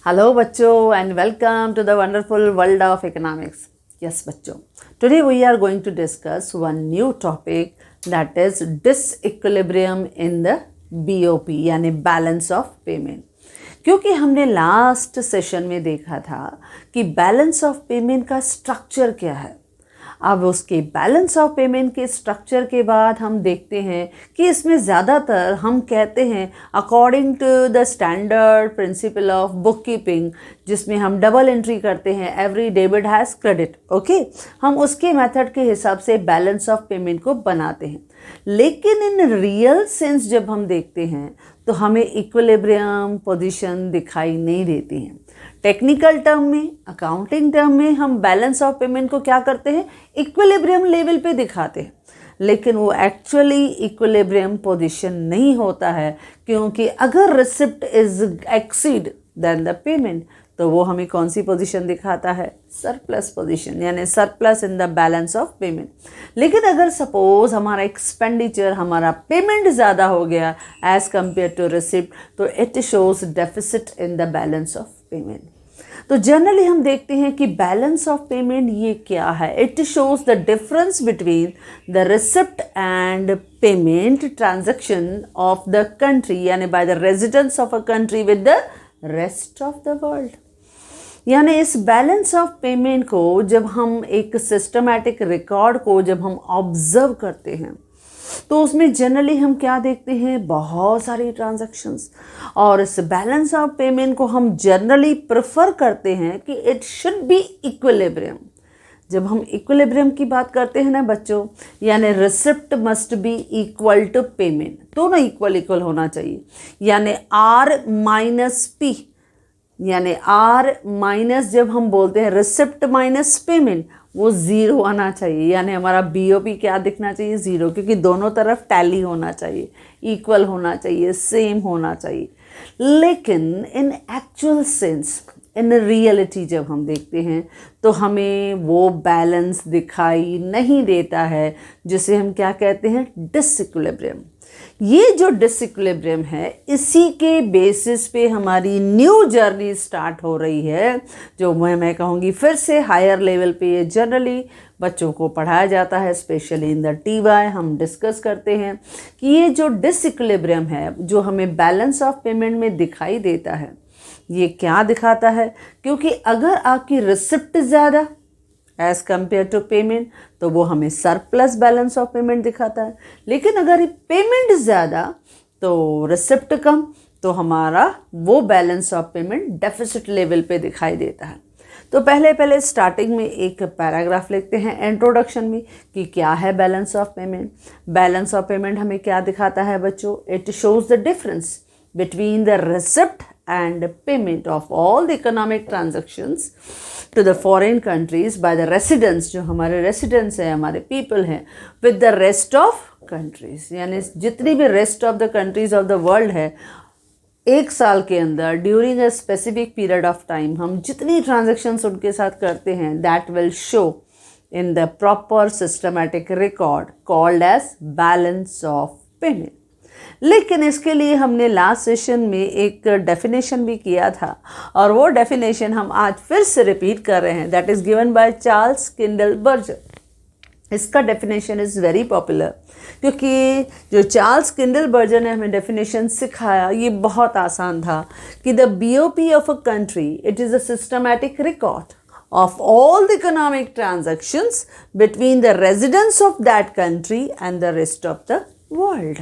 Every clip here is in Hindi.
हेलो बच्चों and welcome to the wonderful world of economics. Yes बच्चों, today we are going to discuss one new topic that is disequilibrium in the BOP यानी बैलेंस ऑफ पेमेंट। क्योंकि हमने लास्ट सेशन में देखा था कि बैलेंस ऑफ पेमेंट का स्ट्रक्चर क्या है। अब उसके बैलेंस ऑफ पेमेंट के स्ट्रक्चर के बाद हम देखते हैं कि इसमें ज़्यादातर हम कहते हैं according to the standard principle of book keeping, जिसमें हम डबल एंट्री करते हैं, every debit has credit. Okay, हम उसके मेथड के हिसाब से बैलेंस ऑफ पेमेंट को बनाते हैं। लेकिन इन रियल सेंस जब हम देखते हैं तो हमें इक्विलिब्रियम पोजीशन दिखाई नहीं देती हैं। टेक्निकल टर्म में, अकाउंटिंग टर्म में हम बैलेंस ऑफ पेमेंट को क्या करते हैं, इक्विलिब्रियम लेवल पे दिखाते हैं, लेकिन वो एक्चुअली इक्विलिब्रियम पोजीशन नहीं होता है। क्योंकि अगर receipt is exceed then the payment, तो वो हमें कौन सी पोजीशन दिखाता है, सरप्लस पोजीशन, यानी surplus in the balance of payment. लेकिन अगर सपोज हमारा एक्सपेंडिचर, हमारा पेमेंट ज़्यादा हो गया एज कंपेयर टू रिसिप्ट, तो it shows deficit in the balance of payment. तो जनरली हम देखते हैं कि बैलेंस ऑफ पेमेंट ये क्या है, it shows the difference between the receipt and payment transaction of the country, यानी by the residents of a country with the rest of the world. यानी इस बैलेंस ऑफ पेमेंट को जब हम एक सिस्टमैटिक रिकॉर्ड को जब हम ऑब्जर्व करते हैं तो उसमें जनरली हम क्या देखते हैं, बहुत सारी ट्रांजैक्शंस। और इस बैलेंस ऑफ पेमेंट को हम जनरली प्रेफर करते हैं कि इट शुड बी इक्विलिब्रियम। जब हम इक्विलिब्रियम की बात करते हैं ना बच्चों, यानी receipt must be equal to payment, दोनों इक्वल होना चाहिए। यानी आर माइनस पी, यानी आर माइनस, जब हम बोलते हैं रिसिप्ट माइनस पेमेंट, वो ज़ीरो आना चाहिए। यानी हमारा बीओपी क्या दिखना चाहिए, ज़ीरो, क्योंकि दोनों तरफ टैली होना चाहिए, इक्वल होना चाहिए, सेम होना चाहिए। लेकिन इन एक्चुअल सेंस, इन रियलिटी जब हम देखते हैं तो हमें वो बैलेंस दिखाई नहीं देता है, जिसे हम क्या कहते हैं, डिसइक्विलिब्रियम। ये जो डिसइक्विलिब्रियम है, इसी के बेसिस पे हमारी न्यू जर्नी स्टार्ट हो रही है, जो मैं कहूँगी फिर से हायर लेवल पे ये जनरली बच्चों को पढ़ाया जाता है, स्पेशली इन द टीवाई हम डिस्कस करते हैं कि ये जो डिसइक्विलिब्रियम है जो हमें बैलेंस ऑफ पेमेंट में दिखाई देता है, ये क्या दिखाता है। क्योंकि अगर आपकी रिसिप्ट ज़्यादा एज कंपेयर टू पेमेंट, तो वो हमें सरप्लस बैलेंस ऑफ पेमेंट दिखाता है। लेकिन अगर पेमेंट ज़्यादा तो रिसिप्ट कम, तो हमारा वो balance of payment deficit level पे दिखाई देता है। तो पहले स्टार्टिंग में एक पैराग्राफ लिखते हैं इंट्रोडक्शन में कि क्या है balance of payment. Balance of payment हमें क्या दिखाता है बच्चों, it shows the difference between the receipt and payment of all the economic transactions to the foreign countries by the residents, जो हमारे residents हैं, हमारे people हैं, with the rest of countries, यानी जितनी भी rest of the countries of the world है, एक साल के अंदर during a specific period of time हम जितनी ट्रांजेक्शन्स उनके साथ करते हैं, that will show in the proper systematic record called as balance of payment. लेकिन इसके लिए हमने लास्ट सेशन में एक डेफिनेशन भी किया था, और वो डेफिनेशन हम आज फिर से रिपीट कर रहे हैं, that is given by Charles Kindleberger. इसका डेफिनेशन इज़ वेरी पॉपुलर, क्योंकि जो चार्ल्स किंडलबर्जर ने हमें डेफिनेशन सिखाया ये बहुत आसान था कि the BOP of a country, it is a systematic record of all the economic transactions between the residents of that country and the rest of the world।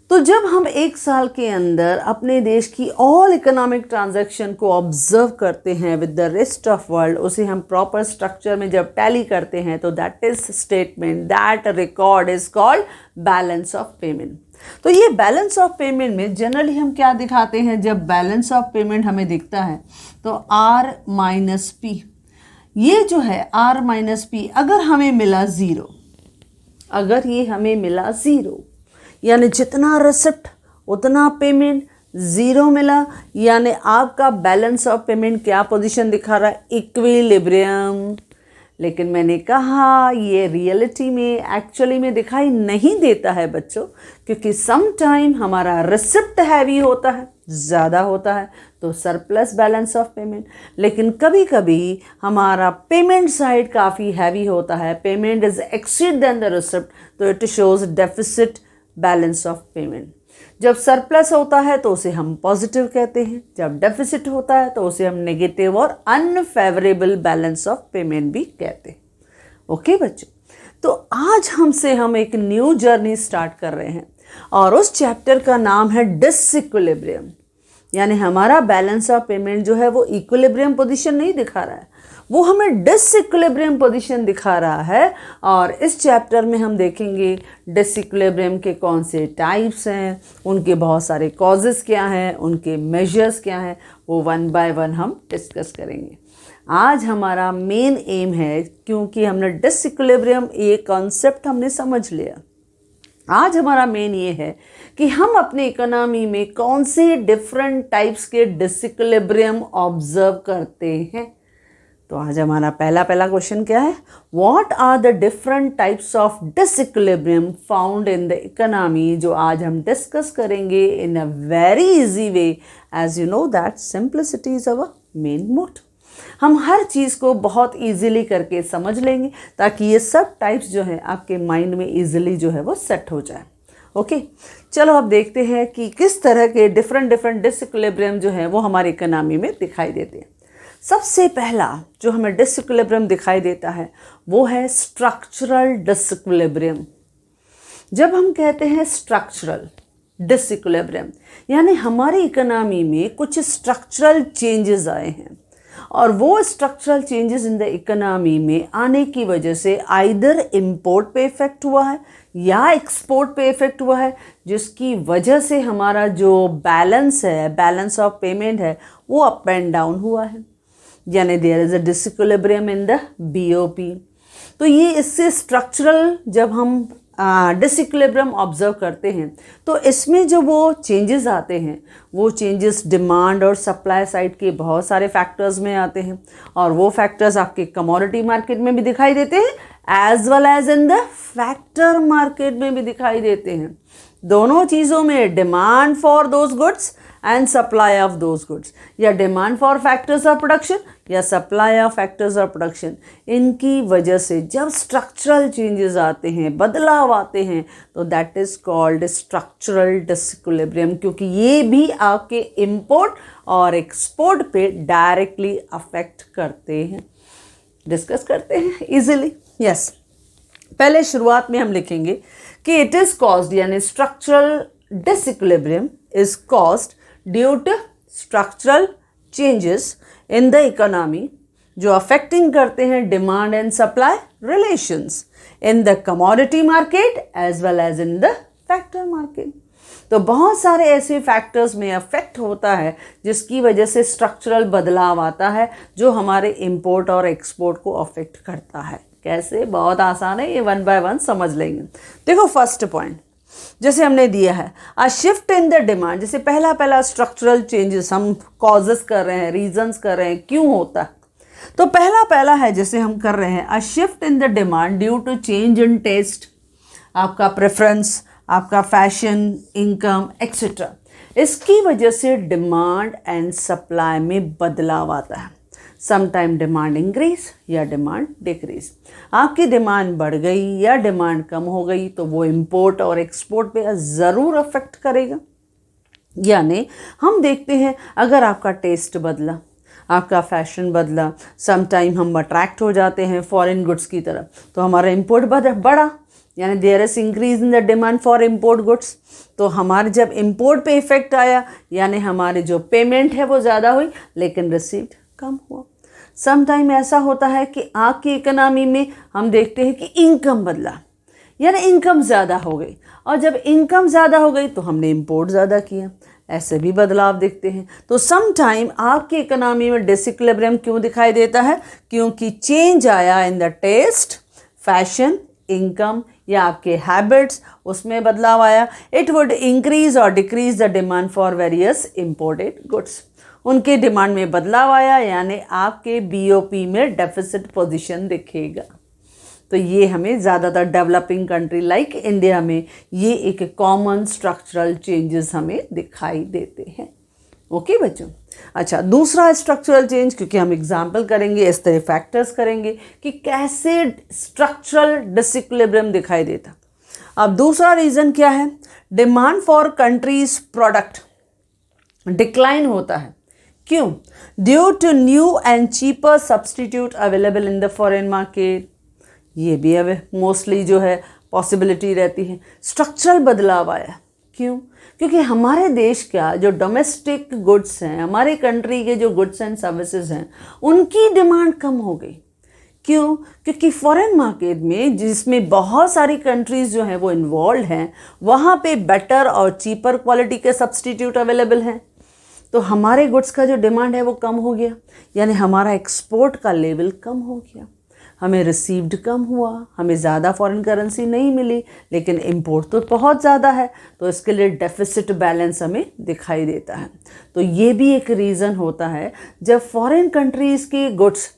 तो जब हम एक साल के अंदर अपने देश की ऑल इकोनॉमिक ट्रांजैक्शन को ऑब्जर्व करते हैं with the rest of world, उसे हम प्रॉपर स्ट्रक्चर में जब टैली करते हैं, तो that is statement, that record is called balance of payment. तो ये बैलेंस ऑफ पेमेंट में जनरली हम क्या दिखाते हैं, जब बैलेंस ऑफ पेमेंट हमें दिखता है तो आर माइनस पी, ये जो है आर माइनस पी, अगर हमें मिला ज़ीरो, अगर ये हमें मिला ज़ीरो, यानी जितना रिसिप्ट उतना पेमेंट, ज़ीरो मिला, यानी आपका बैलेंस ऑफ पेमेंट क्या पोजीशन दिखा रहा है, इक्विलिब्रियम। लेकिन मैंने कहा ये रियलिटी में एक्चुअली में दिखाई नहीं देता है बच्चों, क्योंकि सम टाइम हमारा रिसिप्ट हैवी होता है, ज़्यादा होता है, तो सरप्लस बैलेंस ऑफ पेमेंट। लेकिन कभी कभी हमारा पेमेंट साइड काफ़ी हैवी होता है, payment is exceed then the receipt, तो it shows deficit balance of payment. जब सरप्लस होता है तो उसे हम पॉजिटिव कहते हैं, जब डेफिसिट होता है तो उसे हम नेगेटिव और अनफेवरेबल बैलेंस ऑफ पेमेंट भी कहते हैं। ओके बच्चों, तो आज हम एक न्यू जर्नी स्टार्ट कर रहे हैं और उस चैप्टर का नाम है डिसइक्विलिब्रियम। यानी हमारा बैलेंस ऑफ पेमेंट जो है वो इक्विलिब्रियम पोजीशन नहीं दिखा रहा है, वो हमें डिसइक्विलिब्रियम पोजीशन दिखा रहा है। और इस चैप्टर में हम देखेंगे डिसइक्विलिब्रियम के कौन से टाइप्स हैं, उनके बहुत सारे कॉजेज़ क्या हैं, उनके मेजर्स क्या हैं, वो वन बाय वन हम डिस्कस करेंगे। आज हमारा मेन एम है, क्योंकि हमने डिसइक्विलिब्रियम ये कॉन्सेप्ट हमने समझ लिया, आज हमारा मेन ये है कि हम अपने इकोनॉमी में कौन से डिफरेंट टाइप्स के डिसइक्विलिब्रियम ऑब्जर्व करते हैं। तो आज हमारा पहला क्वेश्चन क्या है, what are the different types of disequilibrium found in the economy, जो आज हम डिस्कस करेंगे in a very easy way. As you know that simplicity is our main motto. हम हर चीज़ को बहुत इजीली करके समझ लेंगे ताकि ये सब टाइप्स जो है आपके माइंड में इजीली जो है वो सेट हो जाए। ओके, चलो अब देखते हैं कि किस तरह के डिफरेंट डिसइक्विलिब्रियम जो है वो हमारी इकोनॉमी में दिखाई देते हैं। सबसे पहला जो हमें डिसइक्विलिब्रियम दिखाई देता है वो है स्ट्रक्चरल डिसइक्विलिब्रियम। जब हम कहते हैं स्ट्रक्चरल डिसइक्विलिब्रियम, यानी हमारी इकोनॉमी में कुछ स्ट्रक्चरल चेंजेस आए हैं और वो structural changes in the economy में आने की वजह से आइदर इम्पोर्ट पे इफेक्ट हुआ है या एक्सपोर्ट पे इफेक्ट हुआ है, जिसकी वजह से हमारा जो बैलेंस है, बैलेंस ऑफ पेमेंट है, वो अप एंड डाउन हुआ है। यानी there is a disequilibrium in the BOP. तो ये इससे स्ट्रक्चरल जब हम डिसइक्विलिब्रियम ऑब्जर्व करते हैं तो इसमें जो वो चेंजेस आते हैं, वो चेंजेस डिमांड और सप्लाई साइड के बहुत सारे फैक्टर्स में आते हैं और वो फैक्टर्स आपके कमोडिटी मार्केट में भी दिखाई देते हैं as well as in the factor market में भी दिखाई देते हैं। दोनों चीज़ों में demand for those goods and supply of those goods, या demand for factors of production या supply of factors of production, इनकी वजह से जब स्ट्रक्चरल चेंजेस आते हैं, बदलाव आते हैं, तो that is called structural disequilibrium, क्योंकि ये भी आपके इंपोर्ट और एक्सपोर्ट पे डायरेक्टली अफेक्ट करते हैं। डिस्कस करते हैं इजीली। यस, पहले शुरुआत में हम लिखेंगे कि इट इज़ कॉज्ड, यानी structural disequilibrium is caused due to structural changes in the economy जो अफेक्टिंग करते हैं demand and supply relations in the commodity market as well as in the factor market. तो बहुत सारे ऐसे फैक्टर्स में अफेक्ट होता है जिसकी वजह से स्ट्रक्चरल बदलाव आता है जो हमारे इंपोर्ट और एक्सपोर्ट को अफेक्ट करता है। कैसे? बहुत आसान है, ये वन बाय वन समझ लेंगे। देखो फर्स्ट पॉइंट जैसे हमने दिया है अ शिफ्ट इन द डिमांड, जैसे पहला स्ट्रक्चरल चेंजेस हम कॉजेस कर रहे हैं, रीजंस कर रहे हैं क्यों होता है। तो पहला है जैसे हम कर रहे हैं a shift in the demand due to change in taste, आपका प्रेफरेंस, आपका फैशन, इनकम एक्सेट्रा, इसकी वजह से डिमांड एंड सप्लाई में बदलाव आता है। समटाइम डिमांड इंक्रीज या डिमांड डिक्रीज, आपकी डिमांड बढ़ गई या डिमांड कम हो गई तो वो इंपोर्ट और एक्सपोर्ट पे ज़रूर अफेक्ट करेगा। यानी हम देखते हैं अगर आपका टेस्ट बदला, आपका फैशन बदला, समटाइम हम अट्रैक्ट हो जाते हैं फॉरेन गुड्स की तरफ, तो हमारा इंपोर्ट बढ़ा, यानी there is increase in the demand for import goods. तो हमारे जब इंपोर्ट पे इफेक्ट आया यानी हमारे जो पेमेंट है वो ज़्यादा हुई लेकिन रिसीव्ड कम हुआ। समटाइम ऐसा होता है कि आपकी इकोनॉमी में हम देखते हैं कि इनकम बदला, यानी इनकम ज़्यादा हो गई, और जब इनकम ज़्यादा हो गई तो हमने इंपोर्ट ज़्यादा किया, ऐसे भी बदलाव देखते हैं। तो समटाइम आपकी इकोनॉमी में डिसइक्विलिब्रियम क्यों दिखाई देता है? क्योंकि चेंज आया in the taste, fashion, income या आपके हैबिट्स, उसमें बदलाव आया। इट वुड इंक्रीज और decrease the demand for various imported goods. उनके डिमांड में बदलाव आया, यानी आपके बीओपी में डेफिसिट पोजीशन दिखेगा। तो ये हमें ज़्यादातर डेवलपिंग कंट्री लाइक इंडिया में ये एक कॉमन स्ट्रक्चरल चेंजेस हमें दिखाई देते हैं। ओके बच्चों। अच्छा, दूसरा स्ट्रक्चरल चेंज, क्योंकि हम एग्जाम्पल करेंगे, इस तरह फैक्टर्स करेंगे कि कैसे स्ट्रक्चरल डिसइक्विलिब्रियम दिखाई देता। अब दूसरा रीज़न क्या है? Demand for countries product decline होता है। क्यों? Due to new and cheaper substitute available in the foreign market. ये भी अब मोस्टली जो है पॉसिबिलिटी रहती है। स्ट्रक्चरल बदलाव आया। क्यों? क्योंकि हमारे देश का जो डोमेस्टिक गुड्स हैं, हमारे कंट्री के जो गुड्स एंड सर्विसेज हैं, उनकी डिमांड कम हो गई। क्यों? क्योंकि फॉरेन मार्केट में जिसमें बहुत सारी कंट्रीज़ जो हैं वो इन्वॉल्व हैं, वहाँ पे बेटर और चीपर क्वालिटी के सब्सटीट्यूट अवेलेबल हैं। तो हमारे गुड्स का जो डिमांड है वो कम हो गया, यानी हमारा एक्सपोर्ट का लेवल कम हो गया, हमें रिसीव्ड कम हुआ, हमें ज़्यादा फॉरेन करेंसी नहीं मिली, लेकिन इंपोर्ट तो बहुत ज़्यादा है, तो इसके लिए डेफिसिट बैलेंस हमें दिखाई देता है। तो ये भी एक रीज़न होता है जब फॉरेन कंट्रीज़ के गुड्स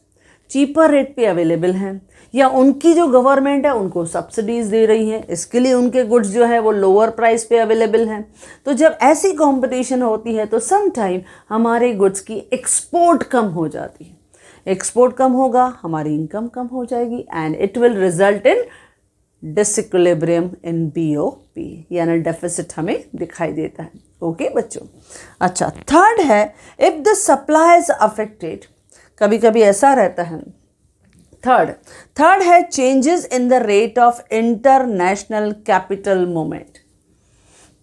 चीपर रेट पे अवेलेबल हैं, या उनकी जो गवर्नमेंट है उनको सब्सिडीज़ दे रही है, इसके लिए उनके गुड्स जो है वो लोअर प्राइस पे अवेलेबल हैं। तो जब ऐसी कंपटीशन होती है तो सम टाइम हमारे गुड्स की एक्सपोर्ट कम हो जाती है। एक्सपोर्ट कम होगा, हमारी इनकम कम हो जाएगी, and it will result in disequilibrium in BOP, यानी डेफिसिट हमें दिखाई देता है। ओके बच्चों। अच्छा, थर्ड है if the supply is affected. कभी कभी ऐसा रहता है। थर्ड है changes in the rate of international capital movement.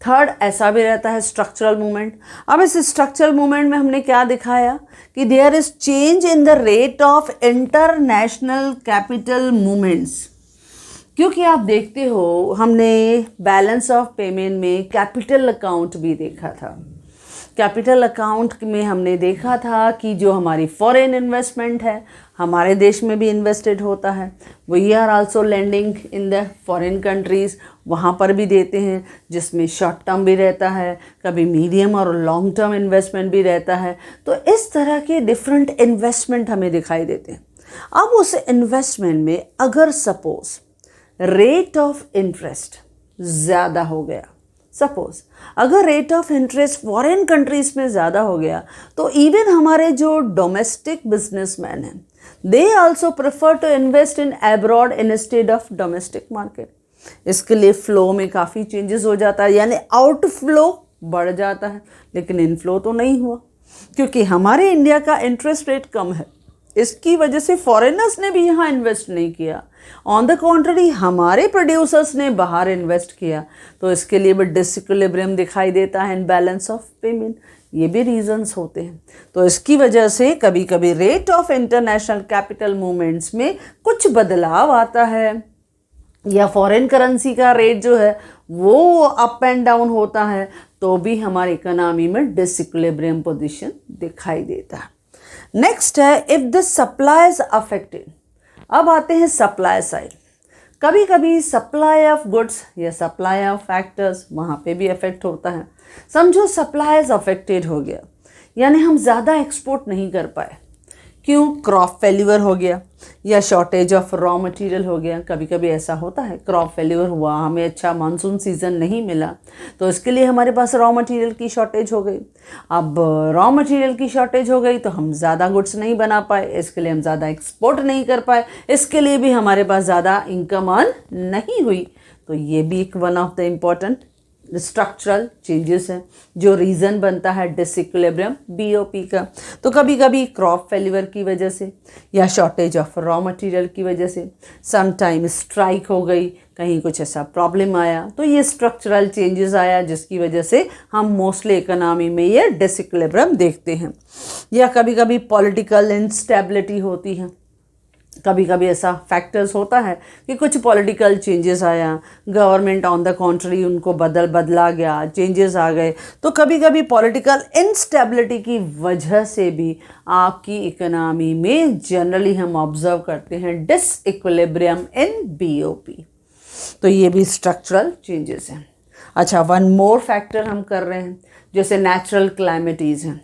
Third ऐसा भी रहता है स्ट्रक्चरल मूवमेंट। अब इस स्ट्रक्चरल मूवमेंट में हमने क्या दिखाया कि there is change in the rate of international capital movements. क्योंकि आप देखते हो हमने बैलेंस ऑफ पेमेंट में कैपिटल अकाउंट भी देखा था। कैपिटल अकाउंट में हमने देखा था कि जो हमारी फॉरेन इन्वेस्टमेंट है, हमारे देश में भी इन्वेस्टेड होता है, we are also lending in the foreign countries, वहाँ पर भी देते हैं, जिसमें शॉर्ट टर्म भी रहता है, कभी मीडियम और लॉन्ग टर्म इन्वेस्टमेंट भी रहता है। तो इस तरह के डिफरेंट इन्वेस्टमेंट हमें दिखाई देते हैं। अब उस इन्वेस्टमेंट में अगर सपोज रेट ऑफ इंटरेस्ट ज़्यादा हो गया, सपोज अगर rate of interest foreign countries में ज़्यादा हो गया, तो इवन हमारे जो डोमेस्टिक बिजनेसमैन हैं, they also prefer to invest in abroad instead of domestic market. इसके लिए फ्लो में काफ़ी चेंजेस हो जाता है, यानी आउटफ्लो बढ़ जाता है, लेकिन इनफ्लो तो नहीं हुआ, क्योंकि हमारे इंडिया का इंटरेस्ट रेट कम है। इसकी वजह से फॉरेनर्स ने भी यहाँ इन्वेस्ट नहीं किया, ऑन द कॉन्ट्ररी हमारे प्रोड्यूसर्स ने बाहर इन्वेस्ट किया। तो इसके लिए भी डिसइक्विलिब्रियम दिखाई देता है इन बैलेंस ऑफ पेमेंट। ये भी रीजंस होते हैं। तो इसकी वजह से कभी कभी rate of international capital movements में कुछ बदलाव आता है, या फॉरेन करेंसी का रेट जो है वो अप एंड डाउन होता है, तो भी हमारी इकोनॉमी में डिसइक्विलिब्रियम पोजीशन दिखाई देता है। नेक्स्ट है if the supply is affected. अब आते हैं सप्लाई साइड। कभी कभी सप्लाई ऑफ गुड्स या सप्लाई ऑफ फैक्टर्स वहाँ पे भी अफेक्ट होता है। समझो सप्लाई इज अफेक्टेड हो गया, यानी हम ज़्यादा एक्सपोर्ट नहीं कर पाए। क्यों? क्रॉप फेल्यूर हो गया, या शॉर्टेज ऑफ रॉ मटेरियल हो गया। कभी कभी ऐसा होता है, क्रॉप फेल्यूर हुआ, हमें अच्छा मानसून सीज़न नहीं मिला, तो इसके लिए हमारे पास रॉ मटेरियल की शॉर्टेज हो गई। अब रॉ मटेरियल की शॉर्टेज हो गई तो हम ज़्यादा गुड्स नहीं बना पाए, इसके लिए हम ज़्यादा एक्सपोर्ट नहीं कर पाए, इसके लिए भी हमारे पास ज़्यादा इनकम अर्न नहीं हुई। तो ये भी एक one of the important structural changes हैं जो रीज़न बनता है डिसइक्विलिब्रियम बीओपी का। तो कभी कभी क्रॉप फेल्यूर की वजह से, या शॉर्टेज ऑफ रॉ मटेरियल की वजह से, समटाइम स्ट्राइक हो गई, कहीं कुछ ऐसा प्रॉब्लम आया, तो ये स्ट्रक्चरल चेंजेस आया जिसकी वजह से हम मोस्टली इकोनॉमी में ये डिसइक्विलिब्रियम देखते हैं। या कभी कभी पॉलिटिकल इंस्टेबिलिटी होती है, कभी कभी ऐसा फैक्टर्स होता है कि कुछ पॉलिटिकल चेंजेस आया, गवर्नमेंट ऑन द कॉन्ट्री उनको बदला गया, चेंजेस आ गए। तो कभी कभी पॉलिटिकल इंस्टेबिलिटी की वजह से भी आपकी इकोनॉमी में जनरली हम ऑब्जर्व करते हैं डिसइक्विलिब्रियम इन बीओपी। तो ये भी स्ट्रक्चरल चेंजेस हैं। अच्छा, वन मोर फैक्टर हम कर रहे हैं, जैसे नेचुरल क्लाइमेटीज़ हैं।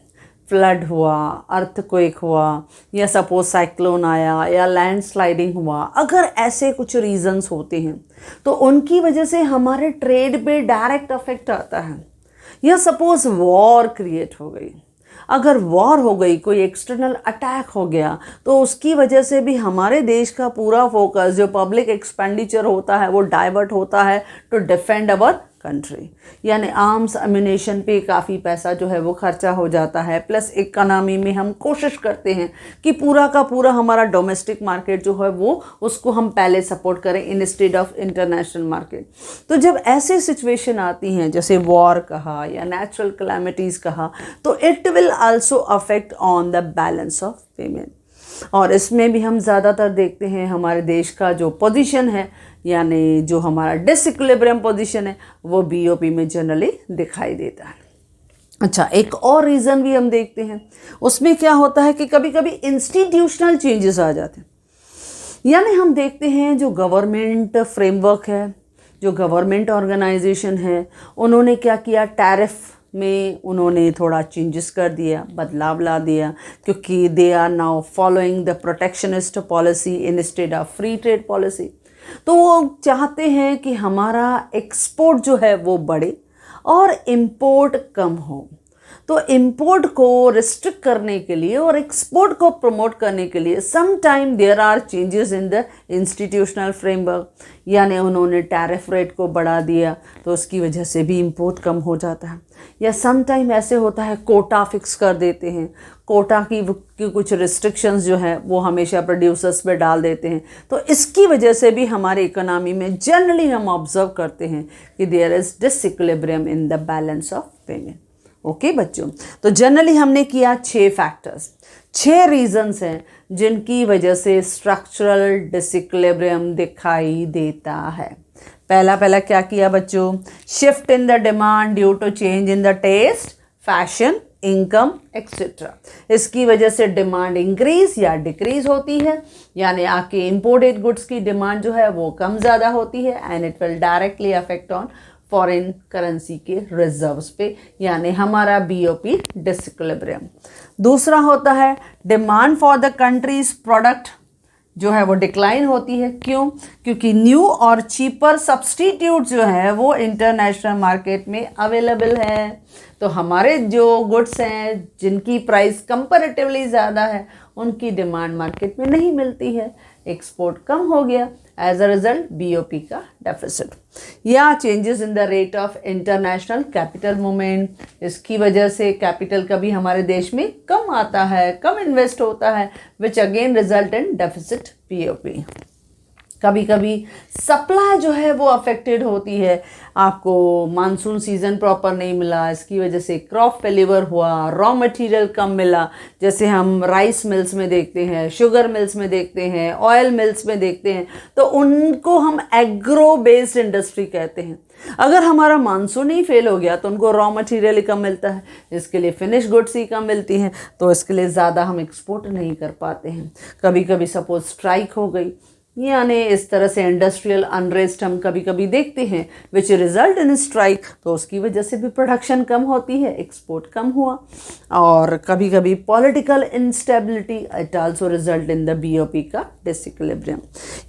फ्लड हुआ, अर्थक्वेक हुआ, या सपोज साइक्लोन आया या लैंडस्लाइडिंग हुआ, अगर ऐसे कुछ रीजंस होते हैं तो उनकी वजह से हमारे ट्रेड पे डायरेक्ट अफेक्ट आता है। या सपोज वॉर क्रिएट हो गई, अगर वॉर हो गई, कोई एक्सटर्नल अटैक हो गया, तो उसकी वजह से भी हमारे देश का पूरा फोकस जो पब्लिक एक्सपेंडिचर होता है वो डाइवर्ट होता है टू डिफेंड अवर कंट्री। यानी आर्म्स एम्यूनेशन पे काफ़ी पैसा जो है वो खर्चा हो जाता है। प्लस इकोनॉमी में हम कोशिश करते हैं कि पूरा का पूरा हमारा डोमेस्टिक मार्केट जो है वो उसको हम पहले सपोर्ट करें इंस्टेड ऑफ इंटरनेशनल मार्केट। तो जब ऐसे सिचुएशन आती हैं जैसे वॉर कहा या नेचुरल कैलामिटीज़ कहा, तो it will also affect on the balance of payment. और इसमें भी हम ज़्यादातर देखते हैं हमारे देश का जो पोजीशन है, यानी जो हमारा डिसइक्विलिब्रियम पोजीशन है, वो बीओपी में जनरली दिखाई देता है। अच्छा, एक और रीज़न भी हम देखते हैं, उसमें क्या होता है कि कभी कभी इंस्टीट्यूशनल चेंजेस आ जाते हैं। यानी हम देखते हैं जो गवर्नमेंट फ्रेमवर्क है, जो गवर्नमेंट ऑर्गेनाइजेशन है, उन्होंने क्या किया, टैरिफ में उन्होंने थोड़ा चेंजेस कर दिया, बदलाव ला दिया, क्योंकि they are now following the protectionist policy instead of free trade policy. तो वो चाहते हैं कि हमारा एक्सपोर्ट जो है वो बढ़े और इम्पोर्ट कम हो। तो इम्पोर्ट को रिस्ट्रिक्ट करने के लिए और एक्सपोर्ट को प्रमोट करने के लिए some time there are changes in the institutional framework. यानी उन्होंने टैरिफ रेट को बढ़ा दिया, तो उसकी वजह से भी इम्पोर्ट कम हो जाता है। या सम टाइम ऐसे होता है कोटा फिक्स कर देते हैं, कोटा की कुछ रिस्ट्रिक्शंस जो है वो हमेशा प्रोड्यूसर्स पे डाल देते हैं। तो इसकी वजह से भी हमारे इकोनॉमी में जनरली हम ऑब्जर्व करते हैं कि there is disequilibrium in the balance of payment. Okay बच्चों, तो जनरली हमने किया 6 फैक्टर्स, 6 रीजंस हैं जिनकी वजह से स्ट्रक्चरल डिसइक्विलिब्रियम दिखाई देता है। पहला क्या किया बच्चों, shift in the demand due to change in the taste, fashion, income etcetera. इसकी वजह से डिमांड इंक्रीज या डिक्रीज होती है, यानी आपके इंपोर्टेड गुड्स की डिमांड जो है वो कम ज़्यादा होती है, and it will directly affect on foreign currency के रिजर्व्स पे, यानी हमारा बीओपी डिसइक्विलिब्रियम। दूसरा होता है demand for the countries product जो है वो डिक्लाइन होती है। क्यों? क्योंकि न्यू और चीपर सब्सटीट्यूट जो है वो इंटरनेशनल मार्केट में अवेलेबल है। तो हमारे जो गुड्स हैं जिनकी प्राइस कंपैरेटिवली ज़्यादा है, उनकी डिमांड मार्केट में नहीं मिलती है, एक्सपोर्ट कम हो गया, एज अ रिजल्ट बीओपी का डेफिसिट। या changes in the rate of international capital movement, इसकी वजह से कैपिटल कभी हमारे देश में कम आता है, कम इन्वेस्ट होता है, which again result in deficit BOP. कभी कभी सप्लाई जो है वो अफेक्टेड होती है, आपको मानसून सीज़न प्रॉपर नहीं मिला, इसकी वजह से क्रॉप फेलिवर हुआ, रॉ मटेरियल कम मिला, जैसे हम राइस मिल्स में देखते हैं, शुगर मिल्स में देखते हैं, ऑयल मिल्स में देखते हैं, तो उनको हम एग्रो बेस्ड इंडस्ट्री कहते हैं। अगर हमारा मानसून ही फेल हो गया तो उनको रॉ मटेरियल ही कम मिलता है, इसके लिए फिनिश गुड्स ही कम मिलती हैं, तो इसके लिए ज़्यादा हम एक्सपोर्ट नहीं कर पाते हैं। कभी कभी सपोज स्ट्राइक हो गई, यानी इस तरह से इंडस्ट्रियल अनरेस्ट हम कभी कभी देखते हैं विच रिजल्ट इन स्ट्राइक, तो उसकी वजह से भी प्रोडक्शन कम होती है, एक्सपोर्ट कम हुआ। और कभी कभी political instability, it also result in the BOP का डिसइक्विलिब्रियम।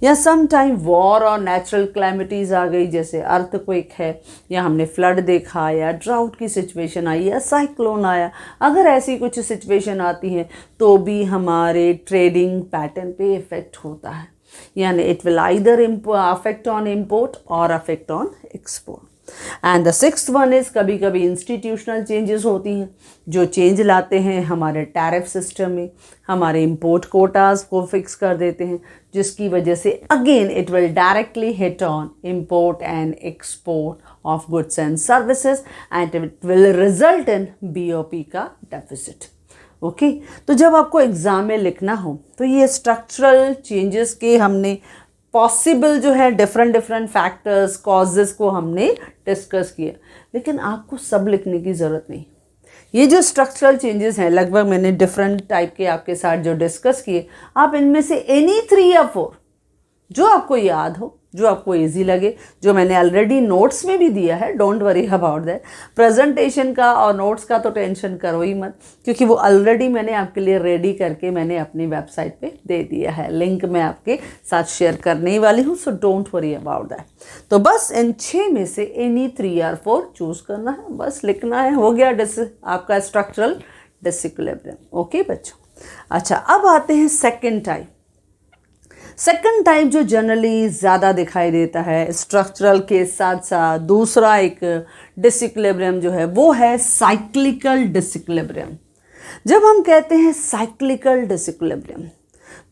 या सम टाइम वॉर और नेचुरल क्लैमिटीज़ आ गई, जैसे अर्थक्वेक है, या हमने फ्लड देखा, या ड्राउट की सिचुएशन आई, या साइक्लोन आया। अगर ऐसी कुछ सिचुएशन आती है तो भी हमारे ट्रेडिंग पैटर्न पे इफेक्ट होता है, यानी it will either affect on import or affect on export. And the sixth one is कभी कभी institutional changes होती हैं जो चेंज लाते हैं हमारे टैरिफ सिस्टम में, हमारे import quotas को फिक्स कर देते हैं, जिसकी वजह से again it will directly hit on import and export of goods and services and it will result in BOP का deficit. ओके तो जब आपको एग्ज़ाम में लिखना हो तो ये स्ट्रक्चरल चेंजेस के हमने पॉसिबल जो है डिफरेंट फैक्टर्स, कॉजेज़ को हमने डिस्कस किया, लेकिन आपको सब लिखने की ज़रूरत नहीं। ये जो स्ट्रक्चरल चेंजेस हैं, लगभग मैंने डिफरेंट टाइप के आपके साथ जो डिस्कस किए, आप इनमें से एनी 3 या 4 जो आपको याद हो जो आपको इजी लगे, जो मैंने ऑलरेडी नोट्स में भी दिया है, don't worry about that. Presentation का और नोट्स का तो टेंशन करो ही मत, क्योंकि वो ऑलरेडी मैंने आपके लिए रेडी करके मैंने अपनी वेबसाइट पे दे दिया है। लिंक मैं आपके साथ शेयर करने ही वाली हूँ, so don't worry about that. तो बस इन 6 में से एनी 3 or 4 चूज़ करना है, बस लिखना है, हो गया आपका स्ट्रक्चरल डिसइक्विलिब्रियम। ओके बच्चों, अच्छा अब आते हैं सेकेंड टाइप। सेकंड टाइप जो जनरली ज़्यादा दिखाई देता है स्ट्रक्चरल के साथ साथ, दूसरा एक डिसइक्विलिब्रियम जो है वो है साइक्लिकल डिसइक्विलिब्रियम। जब हम कहते हैं साइक्लिकल डिसइक्विलिब्रियम,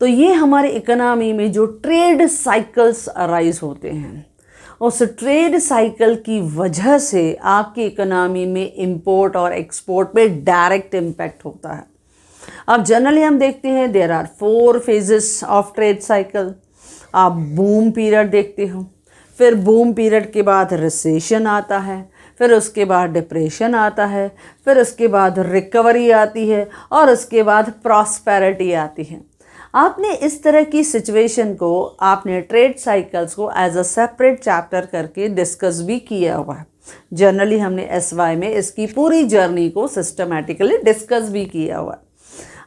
तो ये हमारे इकोनॉमी में जो ट्रेड साइकिल्स अराइज होते हैं, उस ट्रेड साइकिल की वजह से आपकी इकोनॉमी में इंपोर्ट और एक्सपोर्ट पे डायरेक्ट इम्पैक्ट होता है। अब जनरली हम देखते हैं there are 4 phases of trade cycle. आप बूम पीरियड देखते हो, फिर बूम पीरियड के बाद रिसेशन आता है, फिर उसके बाद डिप्रेशन आता है, फिर उसके बाद रिकवरी आती है और उसके बाद प्रॉस्पेरिटी आती है। आपने इस तरह की सिचुएशन को आपने ट्रेड साइकिल्स को एज अ सेपरेट चैप्टर करके डिस्कस भी किया हुआ है। जनरली हमने SY में इसकी पूरी जर्नी को सिस्टमैटिकली डिस्कस भी किया हुआ है।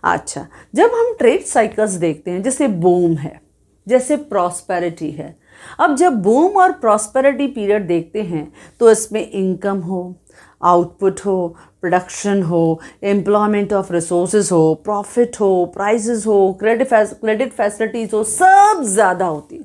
अच्छा, जब हम ट्रेड साइकिल्स देखते हैं, जैसे बूम है, जैसे प्रॉस्पेरिटी है, अब जब बूम और प्रॉस्पेरिटी पीरियड देखते हैं तो इसमें इनकम हो, आउटपुट हो, प्रोडक्शन हो, एम्प्लॉयमेंट ऑफ रिसोर्सेज हो, प्रॉफिट हो, प्राइसेस हो, क्रेडिट फैसिलिटीज हो, सब ज़्यादा होती है,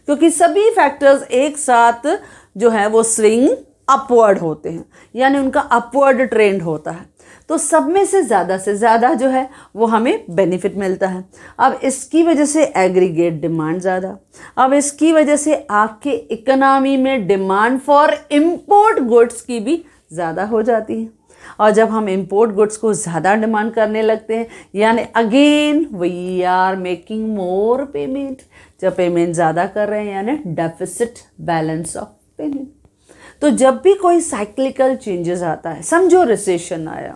क्योंकि सभी फैक्टर्स एक साथ जो है वो स्विंग अपवर्ड होते हैं, यानी उनका अपवर्ड ट्रेंड होता है। तो सब में से ज़्यादा जो है वो हमें बेनिफिट मिलता है। अब इसकी वजह से एग्रीगेट डिमांड ज़्यादा, अब इसकी वजह से आपके इकोनॉमी में डिमांड फॉर इम्पोर्ट गुड्स की भी ज़्यादा हो जाती है। और जब हम इम्पोर्ट गुड्स को ज़्यादा डिमांड करने लगते हैं, यानी again we are making more payment. जब पेमेंट ज़्यादा कर रहे हैं यानी डेफिसिट बैलेंस ऑफ पेमेंट। तो जब भी कोई साइक्लिकल चेंजेस आता है, समझो रिसेशन आया,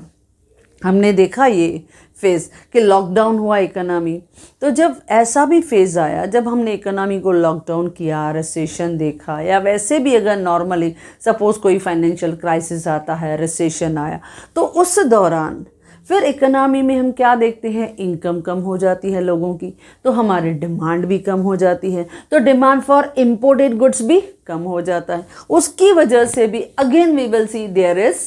हमने देखा ये फेज़ कि लॉकडाउन हुआ इकोनॉमी, तो जब ऐसा भी फेज़ आया जब हमने इकोनॉमी को लॉकडाउन किया, रिसेशन देखा, या वैसे भी अगर नॉर्मली सपोज़ कोई फाइनेंशियल क्राइसिस आता है, रिसेशन आया, तो उस दौरान फिर इकोनॉमी में हम क्या देखते हैं, इनकम कम हो जाती है लोगों की, तो हमारी डिमांड भी कम हो जाती है, तो डिमांड फॉर इम्पोर्टेड गुड्स भी कम हो जाता है। उसकी वजह से भी again we will see there is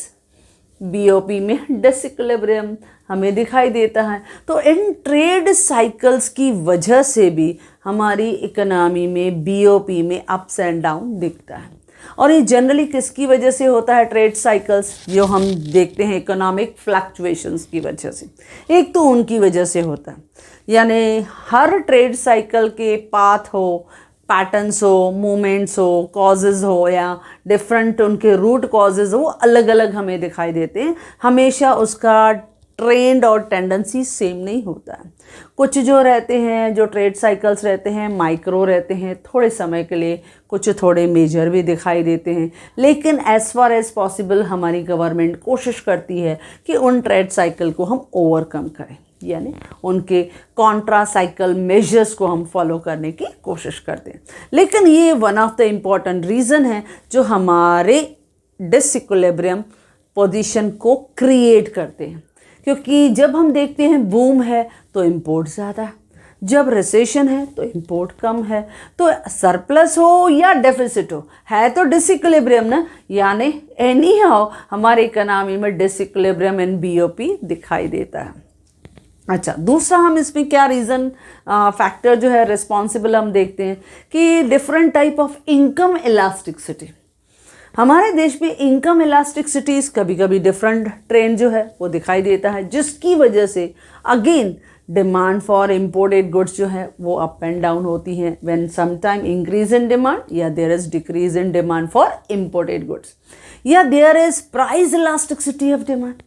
BOP में डिसइक्विलिब्रियम हमें दिखाई देता है। तो इन ट्रेड साइकिल्स की वजह से भी हमारी इकोनॉमी में BOP में अप्स एंड डाउन दिखता है। और ये जनरली किसकी वजह से होता है, ट्रेड साइकिल्स जो हम देखते हैं इकोनॉमिक फ्लक्चुएशंस की वजह से। एक तो उनकी वजह से होता है, यानी हर ट्रेड साइकिल के पाथ हो, पैटर्न्स हो, मूवमेंट्स हो, कॉजेज़ हो, या डिफरेंट उनके रूट कॉजेज़ हो, अलग अलग हमें दिखाई देते हैं। हमेशा उसका ट्रेंड और टेंडेंसी सेम नहीं होता है। कुछ जो रहते हैं, जो ट्रेड साइकिल्स रहते हैं, माइक्रो रहते हैं, थोड़े समय के लिए, कुछ थोड़े मेजर भी दिखाई देते हैं। लेकिन एज़ फार एज़ पॉसिबल हमारी गवर्नमेंट कोशिश करती है कि उन ट्रेड साइकिल को हम ओवरकम करें, यानी उनके कॉन्ट्रा साइकिल मेजर्स को हम फॉलो करने की कोशिश करते हैं। लेकिन ये one of the important reason है जो हमारे डिसइक्विलिब्रियम पोजीशन को क्रिएट करते हैं, क्योंकि जब हम देखते हैं बूम है तो इंपोर्ट ज़्यादा है, जब रिसेशन है तो इंपोर्ट कम है, तो सरप्लस हो या डेफिसिट हो, है तो डिसइक्विलिब्रियम ना, यानी एनी हाउ हमारे इकोनॉमी में डिसइक्विलिब्रियम इन BOP दिखाई देता है। अच्छा, दूसरा हम इसमें क्या रीज़न फैक्टर जो है रिस्पॉन्सिबल हम देखते हैं कि different type of income elasticity. हमारे देश में इनकम इलास्टिसिटीज़ कभी कभी डिफरेंट ट्रेंड जो है वो दिखाई देता है, जिसकी वजह से again demand for imported goods जो है वो अप एंड डाउन होती हैं। When sometime increase in demand या there is decrease in demand for imported goods, या there is price elasticity of demand,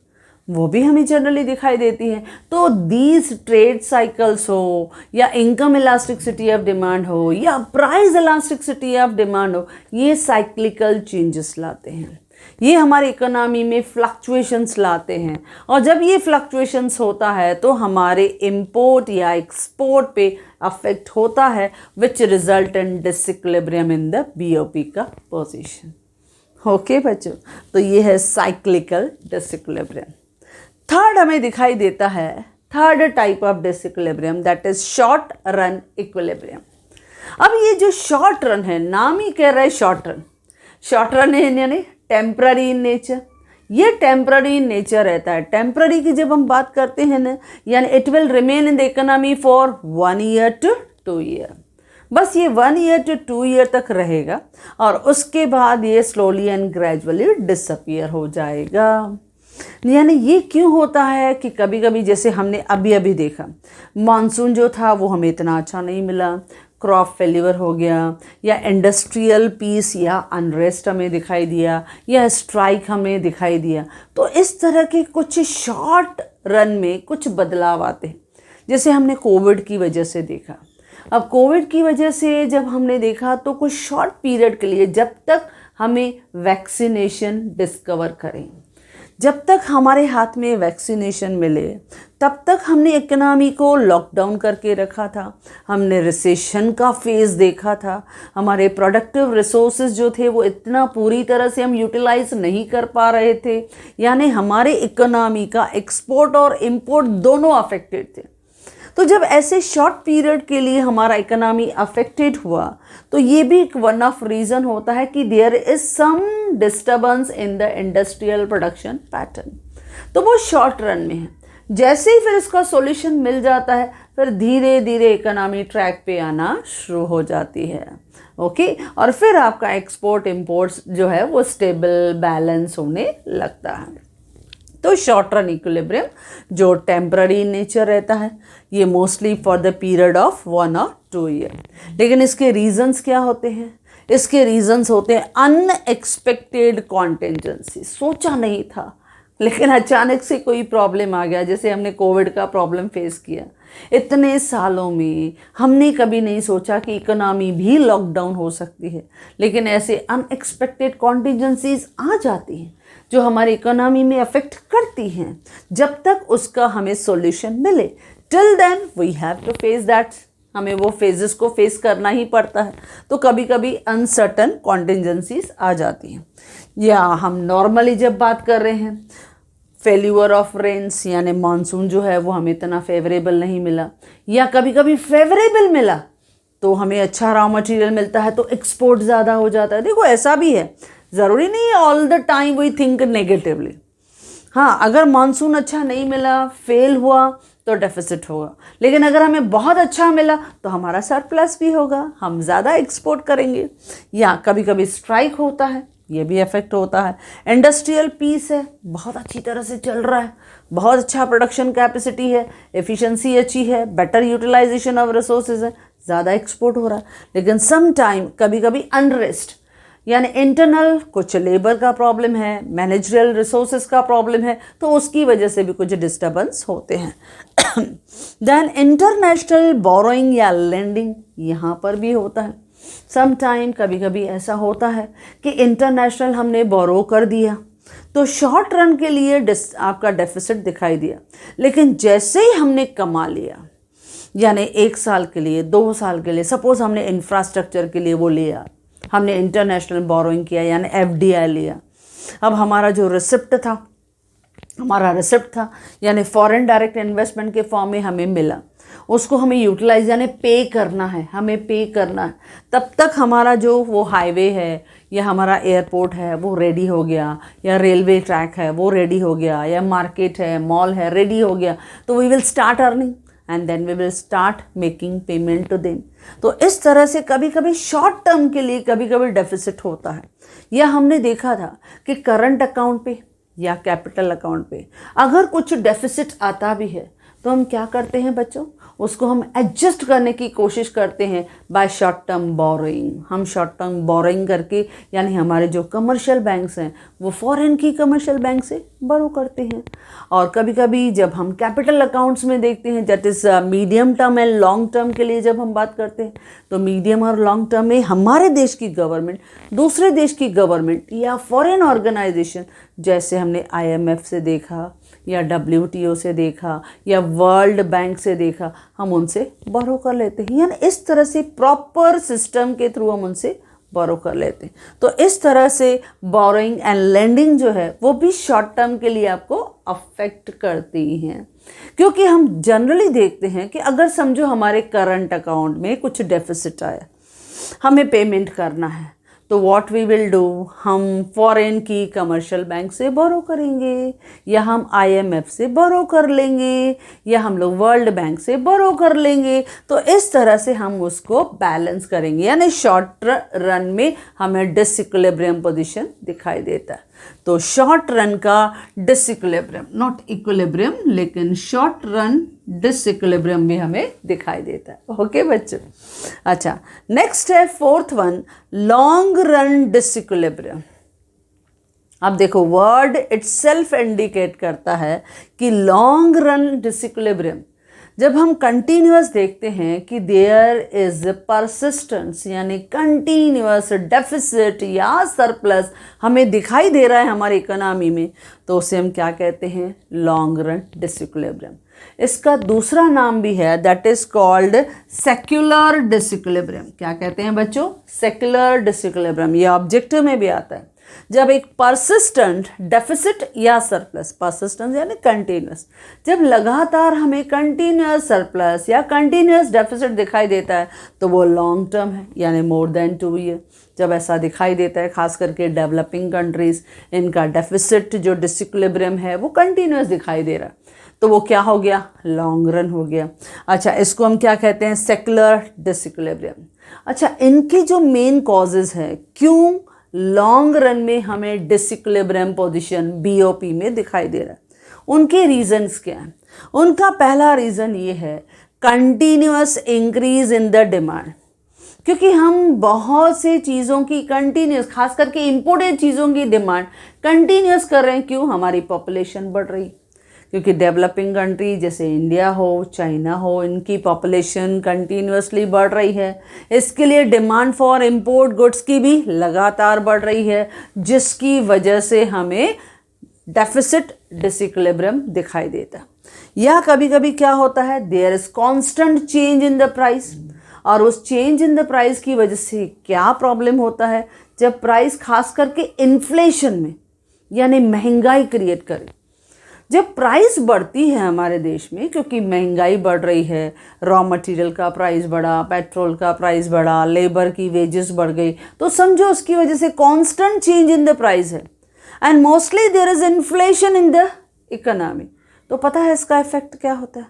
वो भी हमें जनरली दिखाई देती है। तो दीज ट्रेड साइकिल्स हो, या इनकम इलास्टिसिटी ऑफ डिमांड हो, या प्राइस इलास्टिसिटी ऑफ डिमांड हो, ये साइक्लिकल चेंजेस लाते हैं। ये हमारी इकोनॉमी में फ्लक्चुएशंस लाते हैं, और जब ये फ्लक्चुएशंस होता है तो हमारे इंपोर्ट या एक्सपोर्ट पे अफेक्ट होता है, which result in disequilibrium in the BOP का पोजीशन। ओके बच्चों, तो ये है साइक्लिकल डिसइक्विलिब्रियम। थर्ड हमें दिखाई देता है, third type of disequilibrium, that is short run equilibrium. अब ये जो शॉर्ट रन है, नाम ही कह रहा है शॉर्ट रन। शॉर्ट रन है यानी टेम्पररी इन नेचर, ये टेम्पररी इन नेचर रहता है। टेम्पररी की जब हम बात करते हैं ना, यानी it will remain in the economy for 1 year to 2 year, बस ये 1 ईयर to 2 ईयर तक रहेगा, और उसके बाद ये स्लोली एंड ग्रेजुअली डिसअपियर हो जाएगा। यानी ये क्यों होता है कि कभी कभी जैसे हमने अभी अभी देखा, मानसून जो था वो हमें इतना अच्छा नहीं मिला, क्रॉप फेल्यूर हो गया, या इंडस्ट्रियल पीस या अनरेस्ट हमें दिखाई दिया, या स्ट्राइक हमें दिखाई दिया। तो इस तरह के कुछ शॉर्ट रन में कुछ बदलाव आते हैं, जैसे हमने कोविड की वजह से देखा। अब कोविड की वजह से जब हमने देखा तो कुछ शॉर्ट पीरियड के लिए, जब तक हमें वैक्सीनेशन डिस्कवर करें, जब तक हमारे हाथ में वैक्सीनेशन मिले, तब तक हमने इकोनॉमी को लॉकडाउन करके रखा था। हमने रिसेशन का फेज़ देखा था, हमारे प्रोडक्टिव रिसोर्सेज जो थे वो इतना पूरी तरह से हम यूटिलाइज नहीं कर पा रहे थे, यानी हमारे इकोनॉमी का एक्सपोर्ट और इंपोर्ट दोनों अफेक्टेड थे। तो जब ऐसे शॉर्ट पीरियड के लिए हमारा इकोनॉमी अफेक्टेड हुआ, तो ये भी एक वन ऑफ रीज़न होता है कि there is some disturbance in the industrial production pattern. तो वो शॉर्ट रन में है। जैसे ही फिर इसका सॉल्यूशन मिल जाता है, फिर धीरे धीरे इकोनॉमी ट्रैक पे आना शुरू हो जाती है। ओके, और फिर आपका एक्सपोर्ट इंपोर्ट्स जो है वो स्टेबल बैलेंस होने लगता है। तो शॉर्ट रन इक्विलिब्रियम जो टेम्पररी नेचर रहता है, ये mostly for the period of 1 or 2 year. लेकिन इसके रीजंस क्या होते हैं? इसके रीजंस होते हैं अनएक्सपेक्टेड कॉन्टेंजेंसी। सोचा नहीं था, लेकिन अचानक से कोई प्रॉब्लम आ गया, जैसे हमने कोविड का प्रॉब्लम फेस किया। इतने सालों में हमने कभी नहीं सोचा कि इकोनॉमी भी लॉकडाउन हो सकती है, लेकिन ऐसे अनएक्सपेक्टेड कॉन्टिजेंसीज आ जाती हैं जो हमारी इकोनॉमी में अफेक्ट करती हैं, जब तक उसका हमें सॉल्यूशन मिले। Till then we have to face that, हमें वो फेजेस को फेस करना ही पड़ता है। तो कभी कभी अनसर्टन कॉन्टिजेंसीज आ जाती हैं, या हम नॉर्मली जब बात कर रहे हैं फेल्यूर ऑफ रेन्स, यानी मानसून जो है वो हमें इतना फेवरेबल नहीं मिला, या कभी कभी फेवरेबल मिला तो हमें अच्छा रॉ मटेरियल मिलता है तो एक्सपोर्ट ज़्यादा हो जाता है। देखो ऐसा भी है, ज़रूरी नहीं है all the time we think negatively. हाँ, अगर मानसून अच्छा नहीं मिला, फेल हुआ तो डेफिसिट होगा, लेकिन अगर हमें बहुत अच्छा मिला तो हमारा सरप्लस भी होगा, हम ज़्यादा एक्सपोर्ट करेंगे। या कभी कभी स्ट्राइक होता है, ये भी इफेक्ट होता है। इंडस्ट्रियल पीस है, बहुत अच्छी तरह से चल रहा है, बहुत अच्छा प्रोडक्शन कैपेसिटी है, एफिशिएंसी अच्छी है, बेटर यूटिलाइजेशन ऑफ रिसोर्सेज है, ज़्यादा एक्सपोर्ट हो रहा है। लेकिन सम टाइम कभी कभी अनरेस्ट, यानी इंटरनल कुछ लेबर का प्रॉब्लम है, मैनेजरियल रिसोर्सेज का प्रॉब्लम है, तो उसकी वजह से भी कुछ डिस्टर्बेंस होते हैं। देन इंटरनेशनल बोरोइंग या लेंडिंग, यहाँ पर भी होता है। सम टाइम कभी कभी ऐसा होता है कि इंटरनेशनल हमने बोरो कर दिया, तो शॉर्ट रन के लिए आपका डेफिसिट दिखाई दिया, लेकिन जैसे ही हमने कमा लिया, यानी 1 साल के लिए, 2 साल के लिए, सपोज हमने इंफ्रास्ट्रक्चर के लिए वो लिया, हमने इंटरनेशनल बोरोइंग किया यानी FDI लिया। अब हमारा जो रिसिप्ट था, यानी फॉरेन डायरेक्ट इन्वेस्टमेंट के फॉर्म में हमें मिला, उसको हमें यूटिलाइज यानी पे करना है, हमें पे करना है। तब तक हमारा जो वो हाईवे है या हमारा एयरपोर्ट है वो रेडी हो गया, या रेलवे ट्रैक है वो रेडी हो गया, या मार्केट है, मॉल है, रेडी हो गया, तो we will start earning and then we will start making payment to them. तो इस तरह से कभी कभी शॉर्ट टर्म के लिए कभी कभी डेफिसिट होता है। या हमने देखा था कि करंट अकाउंट पे या कैपिटल अकाउंट पे अगर कुछ डेफिसिट आता भी है तो हम क्या करते हैं बच्चों, उसको हम एडजस्ट करने की कोशिश करते हैं बाय शॉर्ट टर्म बोरोइंग। हम शॉर्ट टर्म बोरोइंग करके, यानी हमारे जो कमर्शियल बैंक्स हैं वो फॉरेन की कमर्शियल बैंक से बोरो करते हैं। और कभी कभी जब हम कैपिटल अकाउंट्स में देखते हैं, that is medium term and long term के लिए जब हम बात करते हैं, तो मीडियम और लॉन्ग टर्म में हमारे देश की गवर्नमेंट दूसरे देश की गवर्नमेंट या फॉरेन ऑर्गेनाइजेशन, जैसे हमने IMF से देखा या WTO से देखा या वर्ल्ड बैंक से देखा, हम उनसे बोरो कर लेते हैं। यानी इस तरह से प्रॉपर सिस्टम के थ्रू हम उनसे बोरो कर लेते हैं। तो इस तरह से बोरोइंग एंड लेंडिंग जो है वो भी शॉर्ट टर्म के लिए आपको अफेक्ट करती हैं, क्योंकि हम जनरली देखते हैं कि अगर समझो हमारे करंट अकाउंट में कुछ डेफिसिट आया, हमें पेमेंट करना है, तो व्हाट वी विल डू, हम फॉरेन की कमर्शियल बैंक से बोरो करेंगे या हम IMF से बोरो कर लेंगे या हम लोग वर्ल्ड बैंक से बोरो कर लेंगे। तो इस तरह से हम उसको बैलेंस करेंगे, यानी शॉर्ट रन में हमें डिसइक्विलिब्रियम पोजीशन दिखाई देता है। तो शॉर्ट रन का डिसइक्विलिब्रियम, नॉट इक्विलिब्रियम, लेकिन शॉर्ट रन डिसइक्विलिब्रियम भी हमें दिखाई देता है। ओके बच्चों, अच्छा नेक्स्ट है fourth one, long run disequilibrium. अब देखो वर्ड इटसेल्फ इंडिकेट करता है कि लॉन्ग रन डिसइक्विलिब्रियम जब हम कंटिन्यूअस देखते हैं कि देयर इज परसिस्टेंस, यानी कंटिन्यूअस डेफिसिट या सरप्लस हमें दिखाई दे रहा है हमारी इकोनॉमी में, तो उसे हम क्या कहते हैं, लॉन्ग रन डिसइक्विलिब्रियम। इसका दूसरा नाम भी है, that is called secular disequilibrium. क्या कहते हैं बच्चों, सेक्युलर डिसइक्विलिब्रियम। ये ऑब्जेक्टिव में भी आता है। जब एक परसिस्टेंट डेफिसिट या सरप्लस, परसिस्टेंस यानी कंटिन्यूअस, जब लगातार हमें कंटिन्यूअस सरप्लस या कंटिन्यूअस डेफिसिट दिखाई देता है तो वो लॉन्ग टर्म है, यानी मोर देन 2 ईयर। जब ऐसा दिखाई देता है, खास करके डेवलपिंग कंट्रीज, इनका डेफिसिट जो डिसइक्विलिब्रियम है वो कंटिन्यूअस दिखाई दे रहा है, तो वो क्या हो गया, लॉन्ग रन हो गया। अच्छा, इसको हम क्या कहते हैं, सेक्युलर डिसइक्विलिब्रियम। अच्छा, इनकी जो मेन कॉजेज है, क्यों लॉन्ग रन में हमें डिसइक्विलिब्रियम पोजीशन BOP में दिखाई दे रहा है, उनके रीजंस क्या हैं। उनका पहला रीज़न ये है, continuous increase in the demand. क्योंकि हम बहुत से चीज़ों की कंटिन्यूस, खास करके इम्पोर्टेड चीज़ों की डिमांड कंटिन्यूस कर रहे हैं। क्यों, हमारी पॉपुलेशन बढ़ रही, क्योंकि डेवलपिंग कंट्री जैसे इंडिया हो, चाइना हो, इनकी पॉपुलेशन कंटिन्यूसली बढ़ रही है। इसके लिए डिमांड फॉर इम्पोर्ट गुड्स की भी लगातार बढ़ रही है, जिसकी वजह से हमें डेफिसिट डिसइक्विलिब्रियम दिखाई देता है। या कभी कभी क्या होता है, there is constant change in the price, और उस चेंज इन द प्राइस की वजह से क्या प्रॉब्लम होता है, जब प्राइस खास करके इन्फ्लेशन में यानी महंगाई क्रिएट करे, जब प्राइस बढ़ती है हमारे देश में, क्योंकि महंगाई बढ़ रही है, रॉ मटेरियल का प्राइस बढ़ा, पेट्रोल का प्राइस बढ़ा, लेबर की वेजेस बढ़ गई, तो समझो उसकी वजह से constant change in the price है and mostly there is inflation in the economy. तो पता है इसका इफेक्ट क्या होता है,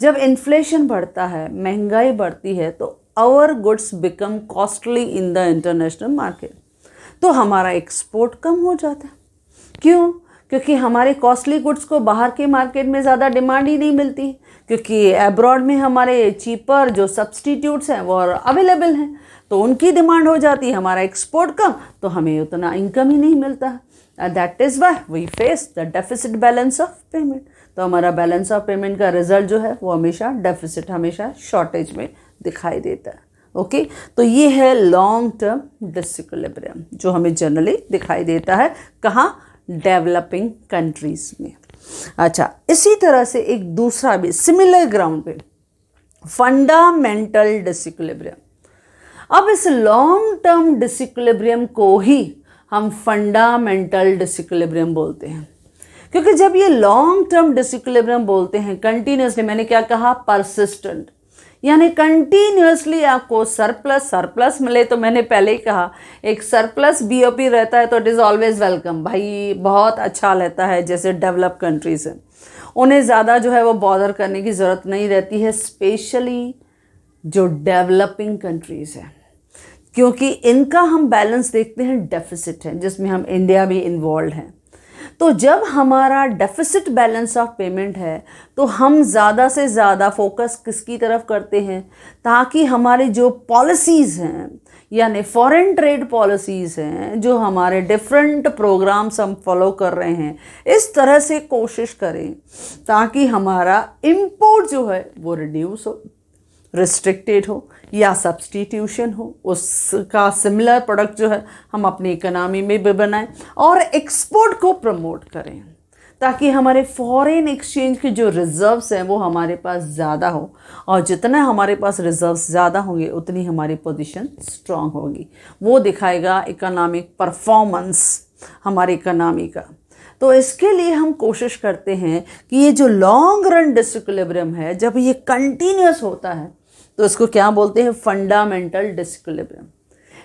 जब इन्फ्लेशन बढ़ता है, महंगाई बढ़ती है, तो our goods become costly in the international market, तो हमारा एक्सपोर्ट कम हो जाता है। क्यों, क्योंकि हमारे कॉस्टली गुड्स को बाहर के मार्केट में ज़्यादा डिमांड ही नहीं मिलती, क्योंकि अब्रॉड में हमारे चीपर जो सब्सटीट्यूट्स हैं वो अवेलेबल हैं, तो उनकी डिमांड हो जाती है, हमारा एक्सपोर्ट कम, तो हमें उतना इनकम ही नहीं मिलता। That is why we face the deficit balance of payment. तो हमारा बैलेंस ऑफ पेमेंट का रिजल्ट जो है वो हमेशा डेफिसिट, हमेशा शॉर्टेज में दिखाई देता है। ओके, तो ये है लॉन्ग टर्म डिसइक्विलिब्रियम जो हमें जनरली दिखाई देता है, कहाँ, डेवलपिंग कंट्रीज में। अच्छा, इसी तरह से एक दूसरा भी सिमिलर ग्राउंड पे, फंडामेंटल डिसइक्विलिब्रियम। अब इस लॉन्ग टर्म डिसइक्विलिब्रियम को ही हम फंडामेंटल डिसइक्विलिब्रियम बोलते हैं, क्योंकि जब ये लॉन्ग टर्म डिसइक्विलिब्रियम बोलते हैं कंटिन्यूसली, मैंने क्या कहा, परसिस्टेंट, यानी कंटिन्यूसली आपको सरप्लस मिले, तो मैंने पहले ही कहा एक सरप्लस BOP रहता है तो इट इज़ ऑलवेज वेलकम, भाई बहुत अच्छा रहता है। जैसे डेवलप कंट्रीज हैं, उन्हें ज़्यादा जो है वो बॉदर करने की ज़रूरत नहीं रहती है, स्पेशली जो डेवलपिंग कंट्रीज हैं, क्योंकि इनका हम बैलेंस देखते हैं डेफिसिट है, जिसमें हम इंडिया भी इन्वॉल्व हैं। तो जब हमारा डेफिसिट बैलेंस ऑफ पेमेंट है तो हम ज़्यादा से ज़्यादा फोकस किसकी तरफ करते हैं, ताकि हमारे जो पॉलिसीज़ हैं यानी फॉरेन ट्रेड पॉलिसीज़ हैं, जो हमारे डिफरेंट प्रोग्राम्स हम फॉलो कर रहे हैं, इस तरह से कोशिश करें ताकि हमारा इंपोर्ट जो है वो रिड्यूस हो, रिस्ट्रिक्टेड हो या सब्सटीट्यूशन हो, उसका सिमिलर प्रोडक्ट जो है हम अपनी इकोनॉमी में भी बनाएं और एक्सपोर्ट को प्रमोट करें, ताकि हमारे फॉरेन एक्सचेंज के जो रिजर्व्स हैं वो हमारे पास ज़्यादा हो, और जितना हमारे पास रिजर्व्स ज़्यादा होंगे उतनी हमारी पोजीशन स्ट्रांग होगी। वो दिखाएगा इकोनॉमिक परफॉर्मेंस हमारी इकोनॉमी का। तो इसके लिए हम कोशिश करते हैं कि ये जो लॉन्ग रन डिसइक्विलिब्रियम है, जब ये कंटिन्यूस होता है तो इसको क्या बोलते हैं, फंडामेंटल डिसइक्विलिब्रियम।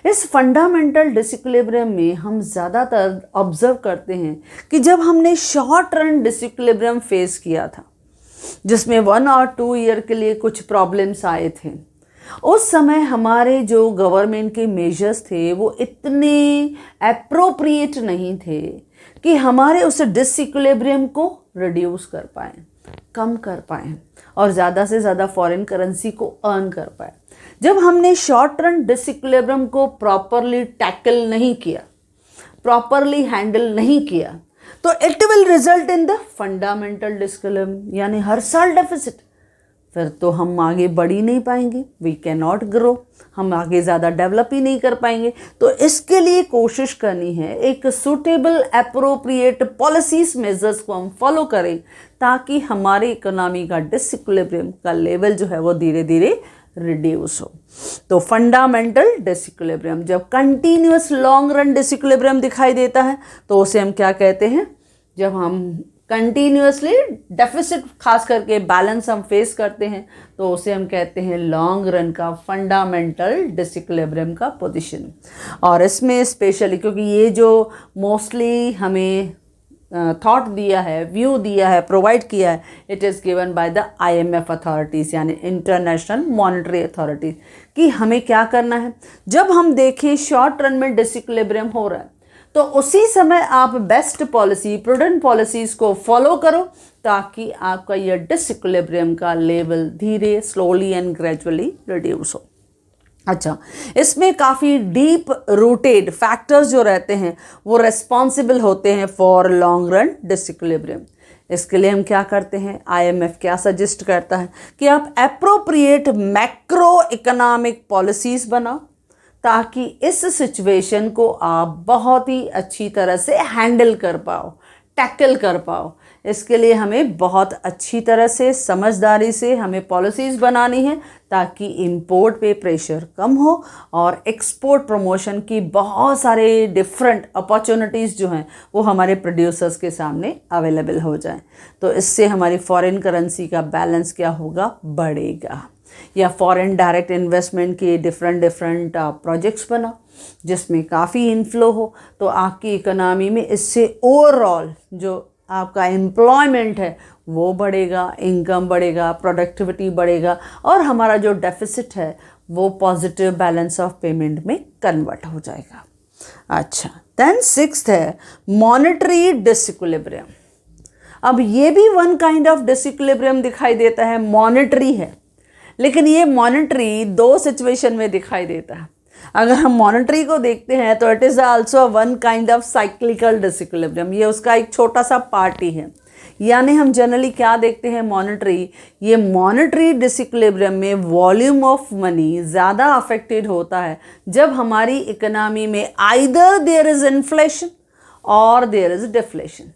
इस फंडामेंटल डिसइक्विलिब्रियम में हम ज़्यादातर ऑब्जर्व करते हैं कि जब हमने शॉर्ट रन डिसइक्विलिब्रियम फेस किया था, जिसमें 1 और 2 ईयर के लिए कुछ प्रॉब्लम्स आए थे, उस समय हमारे जो गवर्नमेंट के मेजर्स थे वो इतने एप्रोप्रिएट नहीं थे कि हमारे उस डिसइक्विलिब्रियम को रिड्यूस कर पाएँ, कम कर पाएँ और ज़्यादा से ज़्यादा फॉरेन करेंसी को अर्न कर पाए। जब हमने शॉर्ट रन डिसइक्विलिब्रियम को प्रॉपरली टैकल नहीं किया, प्रॉपरली हैंडल नहीं किया, तो it will result in the fundamental disequilibrium, यानी हर साल डेफिसिट। फिर तो हम आगे बढ़ ही नहीं पाएंगे, वी कैन नॉट ग्रो, हम आगे ज़्यादा डेवलप ही नहीं कर पाएंगे। तो इसके लिए कोशिश करनी है एक सूटेबल एप्रोप्रिएट पॉलिसीज मेजर्स को हम फॉलो करें, ताकि हमारी इकोनॉमी का डिसइक्विलिब्रियम का लेवल जो है वो धीरे धीरे रिड्यूस हो। तो फंडामेंटल डिसइक्विलिब्रियम, जब कंटिन्यूस लॉन्ग रन डिसइक्विलिब्रियम दिखाई देता है तो उसे हम क्या कहते हैं, जब हम कंटिन्यूसली डेफिसिट खास करके बैलेंस हम फेस करते हैं तो उसे हम कहते हैं लॉन्ग रन का फंडामेंटल डिसइक्विलिब्रियम का पोजीशन। और इसमें स्पेशली क्योंकि ये जो मोस्टली हमें थॉट दिया है, व्यू दिया है, प्रोवाइड किया है, it is given by the IMF authorities यानी इंटरनेशनल मॉनेटरी अथॉरिटीज़, कि हमें क्या करना है। जब हम देखें शॉर्ट रन में डिसइक्विलिब्रियम हो रहा है तो उसी समय आप बेस्ट पॉलिसी, प्रूडेंट पॉलिसीज को फॉलो करो, ताकि आपका यह डिसइक्विलिब्रियम का लेवल धीरे, स्लोली एंड ग्रेजुअली रिड्यूस हो। अच्छा, इसमें काफ़ी डीप रूटेड फैक्टर्स जो रहते हैं वो रेस्पॉन्सिबल होते हैं फॉर लॉन्ग रन डिसइक्विलिब्रियम। इसके लिए हम क्या करते हैं, IMF क्या सजेस्ट करता है कि आप एप्रोप्रिएट मैक्रो इकोनॉमिक पॉलिसीज़ बनाओ, ताकि इस सिचुएशन को आप बहुत ही अच्छी तरह से हैंडल कर पाओ, टैकल कर पाओ। इसके लिए हमें बहुत अच्छी तरह से, समझदारी से हमें पॉलिसीज़ बनानी है, ताकि इंपोर्ट पे प्रेशर कम हो और एक्सपोर्ट प्रमोशन की बहुत सारे डिफरेंट अपॉर्चुनिटीज़ जो हैं वो हमारे प्रोड्यूसर्स के सामने अवेलेबल हो जाएं। तो इससे हमारी फॉरेन करेंसी का बैलेंस क्या होगा, बढ़ेगा। या फॉरेन डायरेक्ट इन्वेस्टमेंट के डिफरेंट प्रोजेक्ट्स बनाओ जिसमें काफ़ी इनफ्लो हो, तो आपकी इकोनॉमी में इससे ओवरऑल जो आपका एम्प्लॉयमेंट है वो बढ़ेगा, इनकम बढ़ेगा, प्रोडक्टिविटी बढ़ेगा और हमारा जो डेफिसिट है वो पॉजिटिव बैलेंस ऑफ पेमेंट में कन्वर्ट हो जाएगा। अच्छा, देन 6th है मॉनेटरी डिसइक्विलिब्रियम। अब ये भी वन काइंड ऑफ डिसइक्विलिब्रियम दिखाई देता है, मॉनेटरी है, लेकिन ये मॉनेटरी 2 सिचुएशन में दिखाई देता है। अगर हम मॉनेटरी को देखते हैं तो it is also one kind of cyclical disequilibrium, ये उसका एक छोटा सा पार्ट ही है। यानी हम जनरली क्या देखते हैं, मॉनेटरी, ये मॉनेटरी डिसइक्विलिब्रियम में वॉल्यूम ऑफ मनी ज़्यादा अफेक्टेड होता है जब हमारी इकोनॉमी में आइदर देयर इज़ इन्फ्लेशन और देयर इज़ डिफ्लेशन,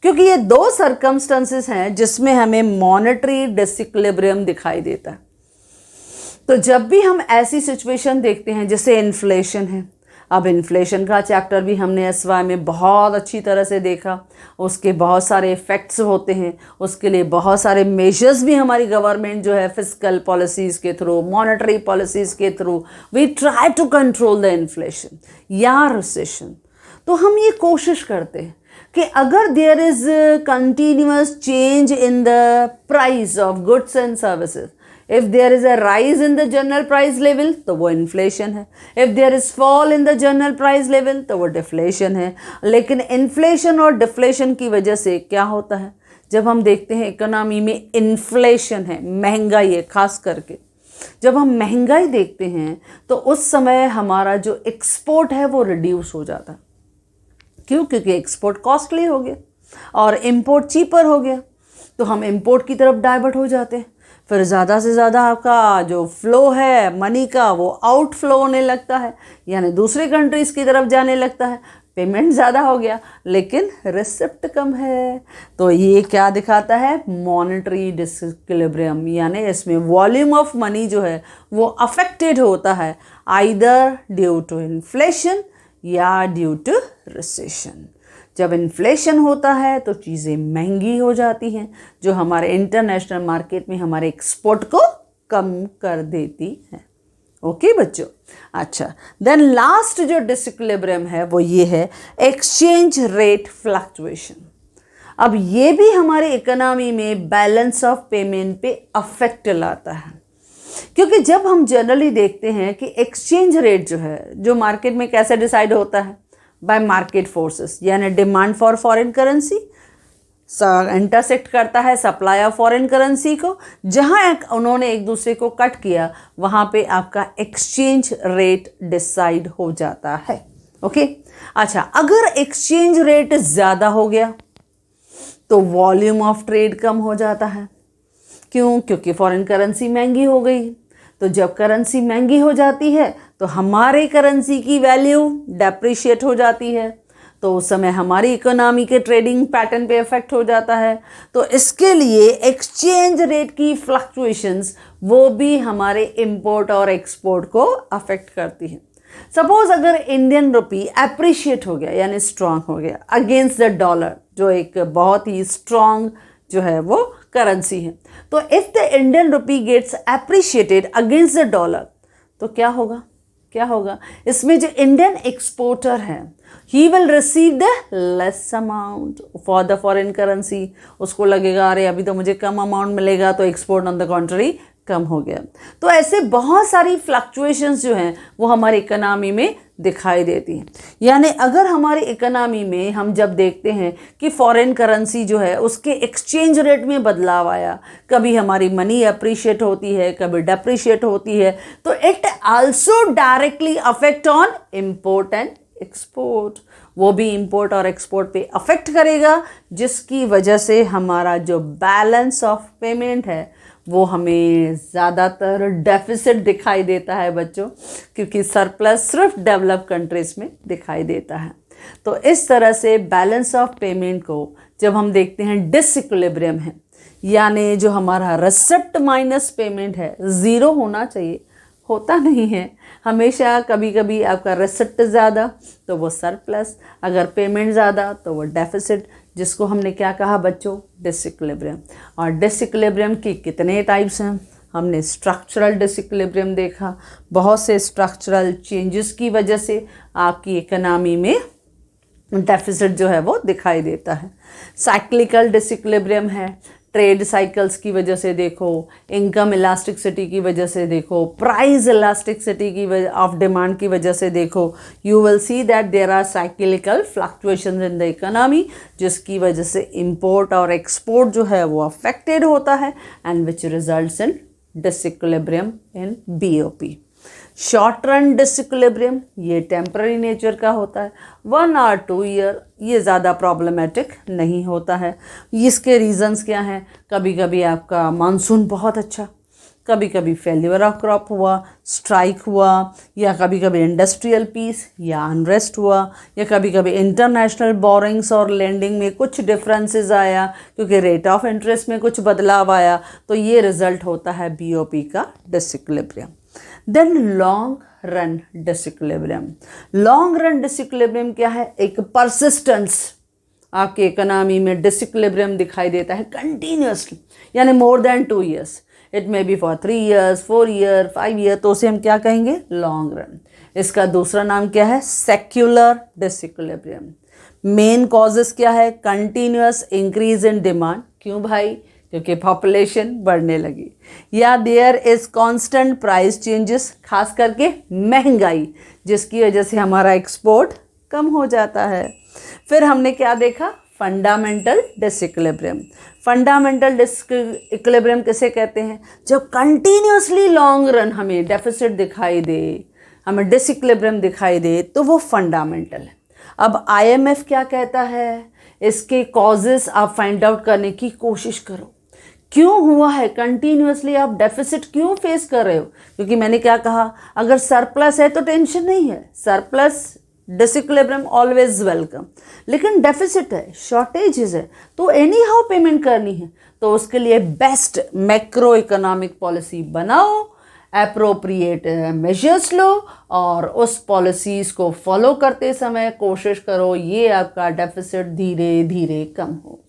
क्योंकि ये 2 सर्कमस्टेंसेस हैं जिसमें हमें मॉनेटरी डिसइक्विलिब्रियम दिखाई देता है। तो जब भी हम ऐसी सिचुएशन देखते हैं जैसे इन्फ्लेशन है, अब इन्फ्लेशन का चैप्टर भी हमने SY में बहुत अच्छी तरह से देखा, उसके बहुत सारे इफ़ेक्ट्स होते हैं, उसके लिए बहुत सारे मेजर्स भी हमारी गवर्नमेंट जो है फिस्कल पॉलिसीज़ के थ्रू, मॉनेटरी पॉलिसीज़ के through we try to control the inflation या रिसेशन। तो हम ये कोशिश करते हैं कि अगर there is continuous change in the price of goods and services, if there is a rise in the general price level तो वो इन्फ्लेशन है, if there is fall in the general price level तो वो डिफ्लेशन है। लेकिन इन्फ्लेशन और डिफ्लेशन की वजह से क्या होता है, जब हम देखते हैं इकोनॉमी में इन्फ्लेशन है, महंगाई है, खास करके जब हम महंगाई देखते हैं तो उस समय हमारा जो एक्सपोर्ट है वो रिड्यूस हो जाता है। क्यों? क्योंकि एक्सपोर्ट कॉस्टली हो गया और इम्पोर्ट चीपर हो गया, तो हम इम्पोर्ट की तरफ डाइवर्ट हो जाते हैं। फिर ज़्यादा से ज़्यादा आपका जो फ्लो है मनी का वो आउटफ्लो होने लगता है, यानी दूसरे कंट्रीज़ की तरफ जाने लगता है। पेमेंट ज़्यादा हो गया लेकिन रिसिप्ट कम है, तो ये क्या दिखाता है, मॉनेटरी डिसइक्विलिब्रियम, यानी इसमें वॉल्यूम ऑफ मनी जो है वो अफेक्टेड होता है आइदर ड्यू टू इन्फ्लेशन या ड्यू टू रिसेशन। जब इन्फ्लेशन होता है तो चीज़ें महंगी हो जाती हैं, जो हमारे इंटरनेशनल मार्केट में हमारे एक्सपोर्ट को कम कर देती हैं। ओके बच्चों, अच्छा देन लास्ट जो डिसइक्विलिब्रियम है वो ये है एक्सचेंज रेट फ्लक्चुएशन। अब ये भी हमारे इकोनॉमी में बैलेंस ऑफ पेमेंट पे अफेक्ट लाता है, क्योंकि जब हम जनरली देखते हैं कि एक्सचेंज रेट जो है, जो मार्केट में कैसे डिसाइड होता है, बाय मार्केट फोर्सेस, यानी demand for foreign currency intersect करता है सप्लाई ऑफ फॉरेन करेंसी को। जहां उन्होंने एक दूसरे को कट किया वहां पे आपका एक्सचेंज रेट डिसाइड हो जाता है। ओके, अच्छा अगर एक्सचेंज रेट ज़्यादा हो गया तो वॉल्यूम ऑफ ट्रेड कम हो जाता है। क्यों? क्योंकि फॉरेन करेंसी महंगी हो गई। तो जब करेंसी महंगी हो जाती है तो हमारे करेंसी की वैल्यू डेप्रिशिएट हो जाती है, तो उस समय हमारी इकोनॉमी के ट्रेडिंग पैटर्न पे इफेक्ट हो जाता है। तो इसके लिए एक्सचेंज रेट की फ्लक्चुएशंस वो भी हमारे इंपोर्ट और एक्सपोर्ट को अफेक्ट करती है। सपोज अगर इंडियन रुपी अप्रिशिएट हो गया, यानी स्ट्रांग हो गया अगेंस्ट द डॉलर, जो एक बहुत ही स्ट्रांग जो है वो करेंसी है, तो if the Indian rupee gets appreciated against the dollar तो क्या होगा, क्या होगा, इसमें जो इंडियन एक्सपोर्टर है he will receive the less amount for the foreign currency. उसको लगेगा अरे अभी तो मुझे कम अमाउंट मिलेगा, तो एक्सपोर्ट ऑन द कॉन्ट्री कम हो गया। तो ऐसे बहुत सारी फ्लक्चुएशंस जो हैं वो हमारी इकोनॉमी में दिखाई देती हैं। यानी अगर हमारी इकोनॉमी में हम जब देखते हैं कि फॉरेन करेंसी जो है उसके एक्सचेंज रेट में बदलाव आया, कभी हमारी मनी अप्रिशिएट होती है, कभी डेप्रिशिएट होती है, तो it also directly affect on import and export. वो भी इंपोर्ट और एक्सपोर्ट पे अफेक्ट करेगा, जिसकी वजह से हमारा जो बैलेंस ऑफ पेमेंट है वो हमें ज़्यादातर डेफिसिट दिखाई देता है बच्चों, क्योंकि सरप्लस सिर्फ डेवलप कंट्रीज में दिखाई देता है। तो इस तरह से बैलेंस ऑफ पेमेंट को जब हम देखते हैं डिसइक्विलिब्रियम है, यानी जो हमारा रिसिप्ट माइनस पेमेंट है ज़ीरो होना चाहिए, होता नहीं है। हमेशा कभी कभी आपका रिसिप्ट ज़्यादा तो वो सरप्लस, अगर पेमेंट ज़्यादा तो वो डेफिसिट, जिसको हमने क्या कहा बच्चों, डिसइक्विलिब्रियम। और डिसइक्विलिब्रियम की कितने टाइप्स हैं, हमने स्ट्रक्चरल डिसइक्विलिब्रियम देखा, बहुत से स्ट्रक्चरल चेंजेस की वजह से आपकी इकोनॉमी में डेफिसिट जो है वो दिखाई देता है। साइक्लिकल डिसइक्विलिब्रियम है, ट्रेड साइकिल्स की वजह से देखो, इनकम इलास्टिसिटी की वजह से देखो, प्राइस इलास्टिसिटी की वजह ऑफ डिमांड की वजह से देखो, you will see that there are cyclical fluctuations in the economy, जिसकी वजह से इंपोर्ट और एक्सपोर्ट जो है वो अफेक्टेड होता है and which results in disequilibrium in BOP. Short run disequilibrium ये टेम्पररी नेचर का होता है, 1 और 2 ईयर, ये ज़्यादा प्रॉब्लमेटिक नहीं होता है। इसके रीजंस क्या हैं, कभी कभी आपका मानसून बहुत अच्छा, कभी कभी फेल्यूर ऑफ क्रॉप हुआ, स्ट्राइक हुआ, या कभी कभी इंडस्ट्रियल पीस या अनरेस्ट हुआ, या कभी कभी इंटरनेशनल बोरिंग्स और लेंडिंग में कुछ डिफरेंसेस आया क्योंकि रेट ऑफ इंटरेस्ट में कुछ बदलाव आया, तो ये रिजल्ट होता है बीओपी का disequilibrium. Then long run disequilibrium. Long run disequilibrium क्या है, एक परसिस्टेंस आपके इकोनॉमी में डिसइक्विलिब्रियम दिखाई देता है कंटिन्यूसली, यानी more than 2 years, it may be for 3 years, 4 year, 5 year, तो उसे हम क्या कहेंगे, लॉन्ग रन। इसका दूसरा नाम क्या है, सेक्युलर डिसइक्विलिब्रियम। मेन कॉजेस क्या है, कंटिन्यूस इंक्रीज इन डिमांड। क्यों भाई, क्योंकि पॉपुलेशन बढ़ने लगी, या there is constant price changes, खास करके महंगाई, जिसकी वजह से हमारा एक्सपोर्ट कम हो जाता है। फिर हमने क्या देखा, फंडामेंटल डिसइक्विलिब्रियम। फंडामेंटल डिसइक्विलिब्रियम किसे कहते हैं, जब कंटिन्यूसली लॉन्ग रन हमें डेफिसिट दिखाई दे, हमें डिसइक्विलिब्रियम दिखाई दे, तो वो फंडामेंटल है। अब आईएमएफ क्या कहता है, इसके कॉजेस आप फाइंड आउट करने की कोशिश करो, क्यों हुआ है, कंटिन्यूसली आप डेफिसिट क्यों फेस कर रहे हो। क्योंकि मैंने क्या कहा, अगर सरप्लस है तो टेंशन नहीं है, सरप्लस डिसइक्विलिब्रियम ऑलवेज वेलकम, लेकिन डेफिसिट है, शॉर्टेजेस है, तो एनी हाउ पेमेंट करनी है, तो उसके लिए बेस्ट मैक्रो इकोनॉमिक पॉलिसी बनाओ, एप्रोप्रिएट मेजर्स लो, और उस पॉलिसीज़ को फॉलो करते समय कोशिश करो ये आपका डेफिसिट धीरे धीरे कम हो।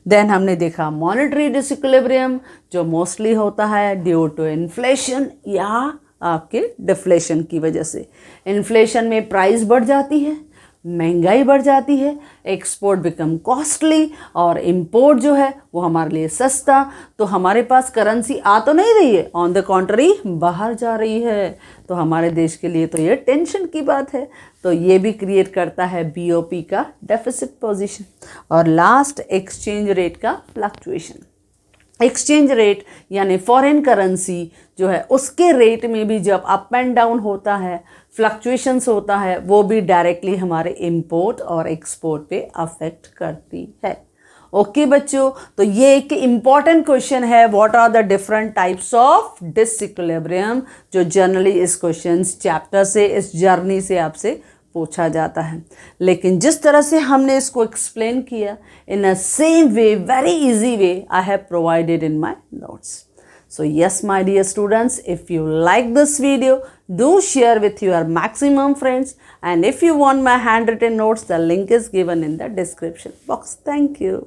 देन हमने देखा मॉनेटरी डिसइक्विलिब्रियम, जो मोस्टली होता है ड्यू टू इन्फ्लेशन या आपके डिफ्लेशन की वजह से। इन्फ्लेशन में प्राइस बढ़ जाती है, महंगाई बढ़ जाती है, एक्सपोर्ट बिकम कॉस्टली, और इंपोर्ट जो है वो हमारे लिए सस्ता, तो हमारे पास करेंसी आ तो नहीं रही है, ऑन द कॉन्ट्ररी बाहर जा रही है, तो हमारे देश के लिए तो ये टेंशन की बात है। तो ये भी क्रिएट करता है बीओपी का डेफिसिट पोजीशन। और लास्ट, एक्सचेंज रेट का फ्लक्चुएशन। एक्सचेंज रेट यानी फॉरेन करेंसी जो है, उसके रेट में भी जब अप एंड डाउन होता है, फ्लक्चुएशंस होता है, वो भी डायरेक्टली हमारे इंपोर्ट और एक्सपोर्ट पे अफेक्ट करती है। ओके बच्चों, तो ये एक इम्पॉर्टेंट क्वेश्चन है, what are the different types of disequilibrium, जो जनरली इस क्वेश्चन चैप्टर से, इस जर्नी से आपसे पूछा जाता है। लेकिन जिस तरह से हमने इसको एक्सप्लेन किया, in a same way, very easy way, I have provided in my notes. So yes, my dear students, if you like this video, do share with your maximum friends, and if you want my handwritten notes, the link is given in the description box. Thank you.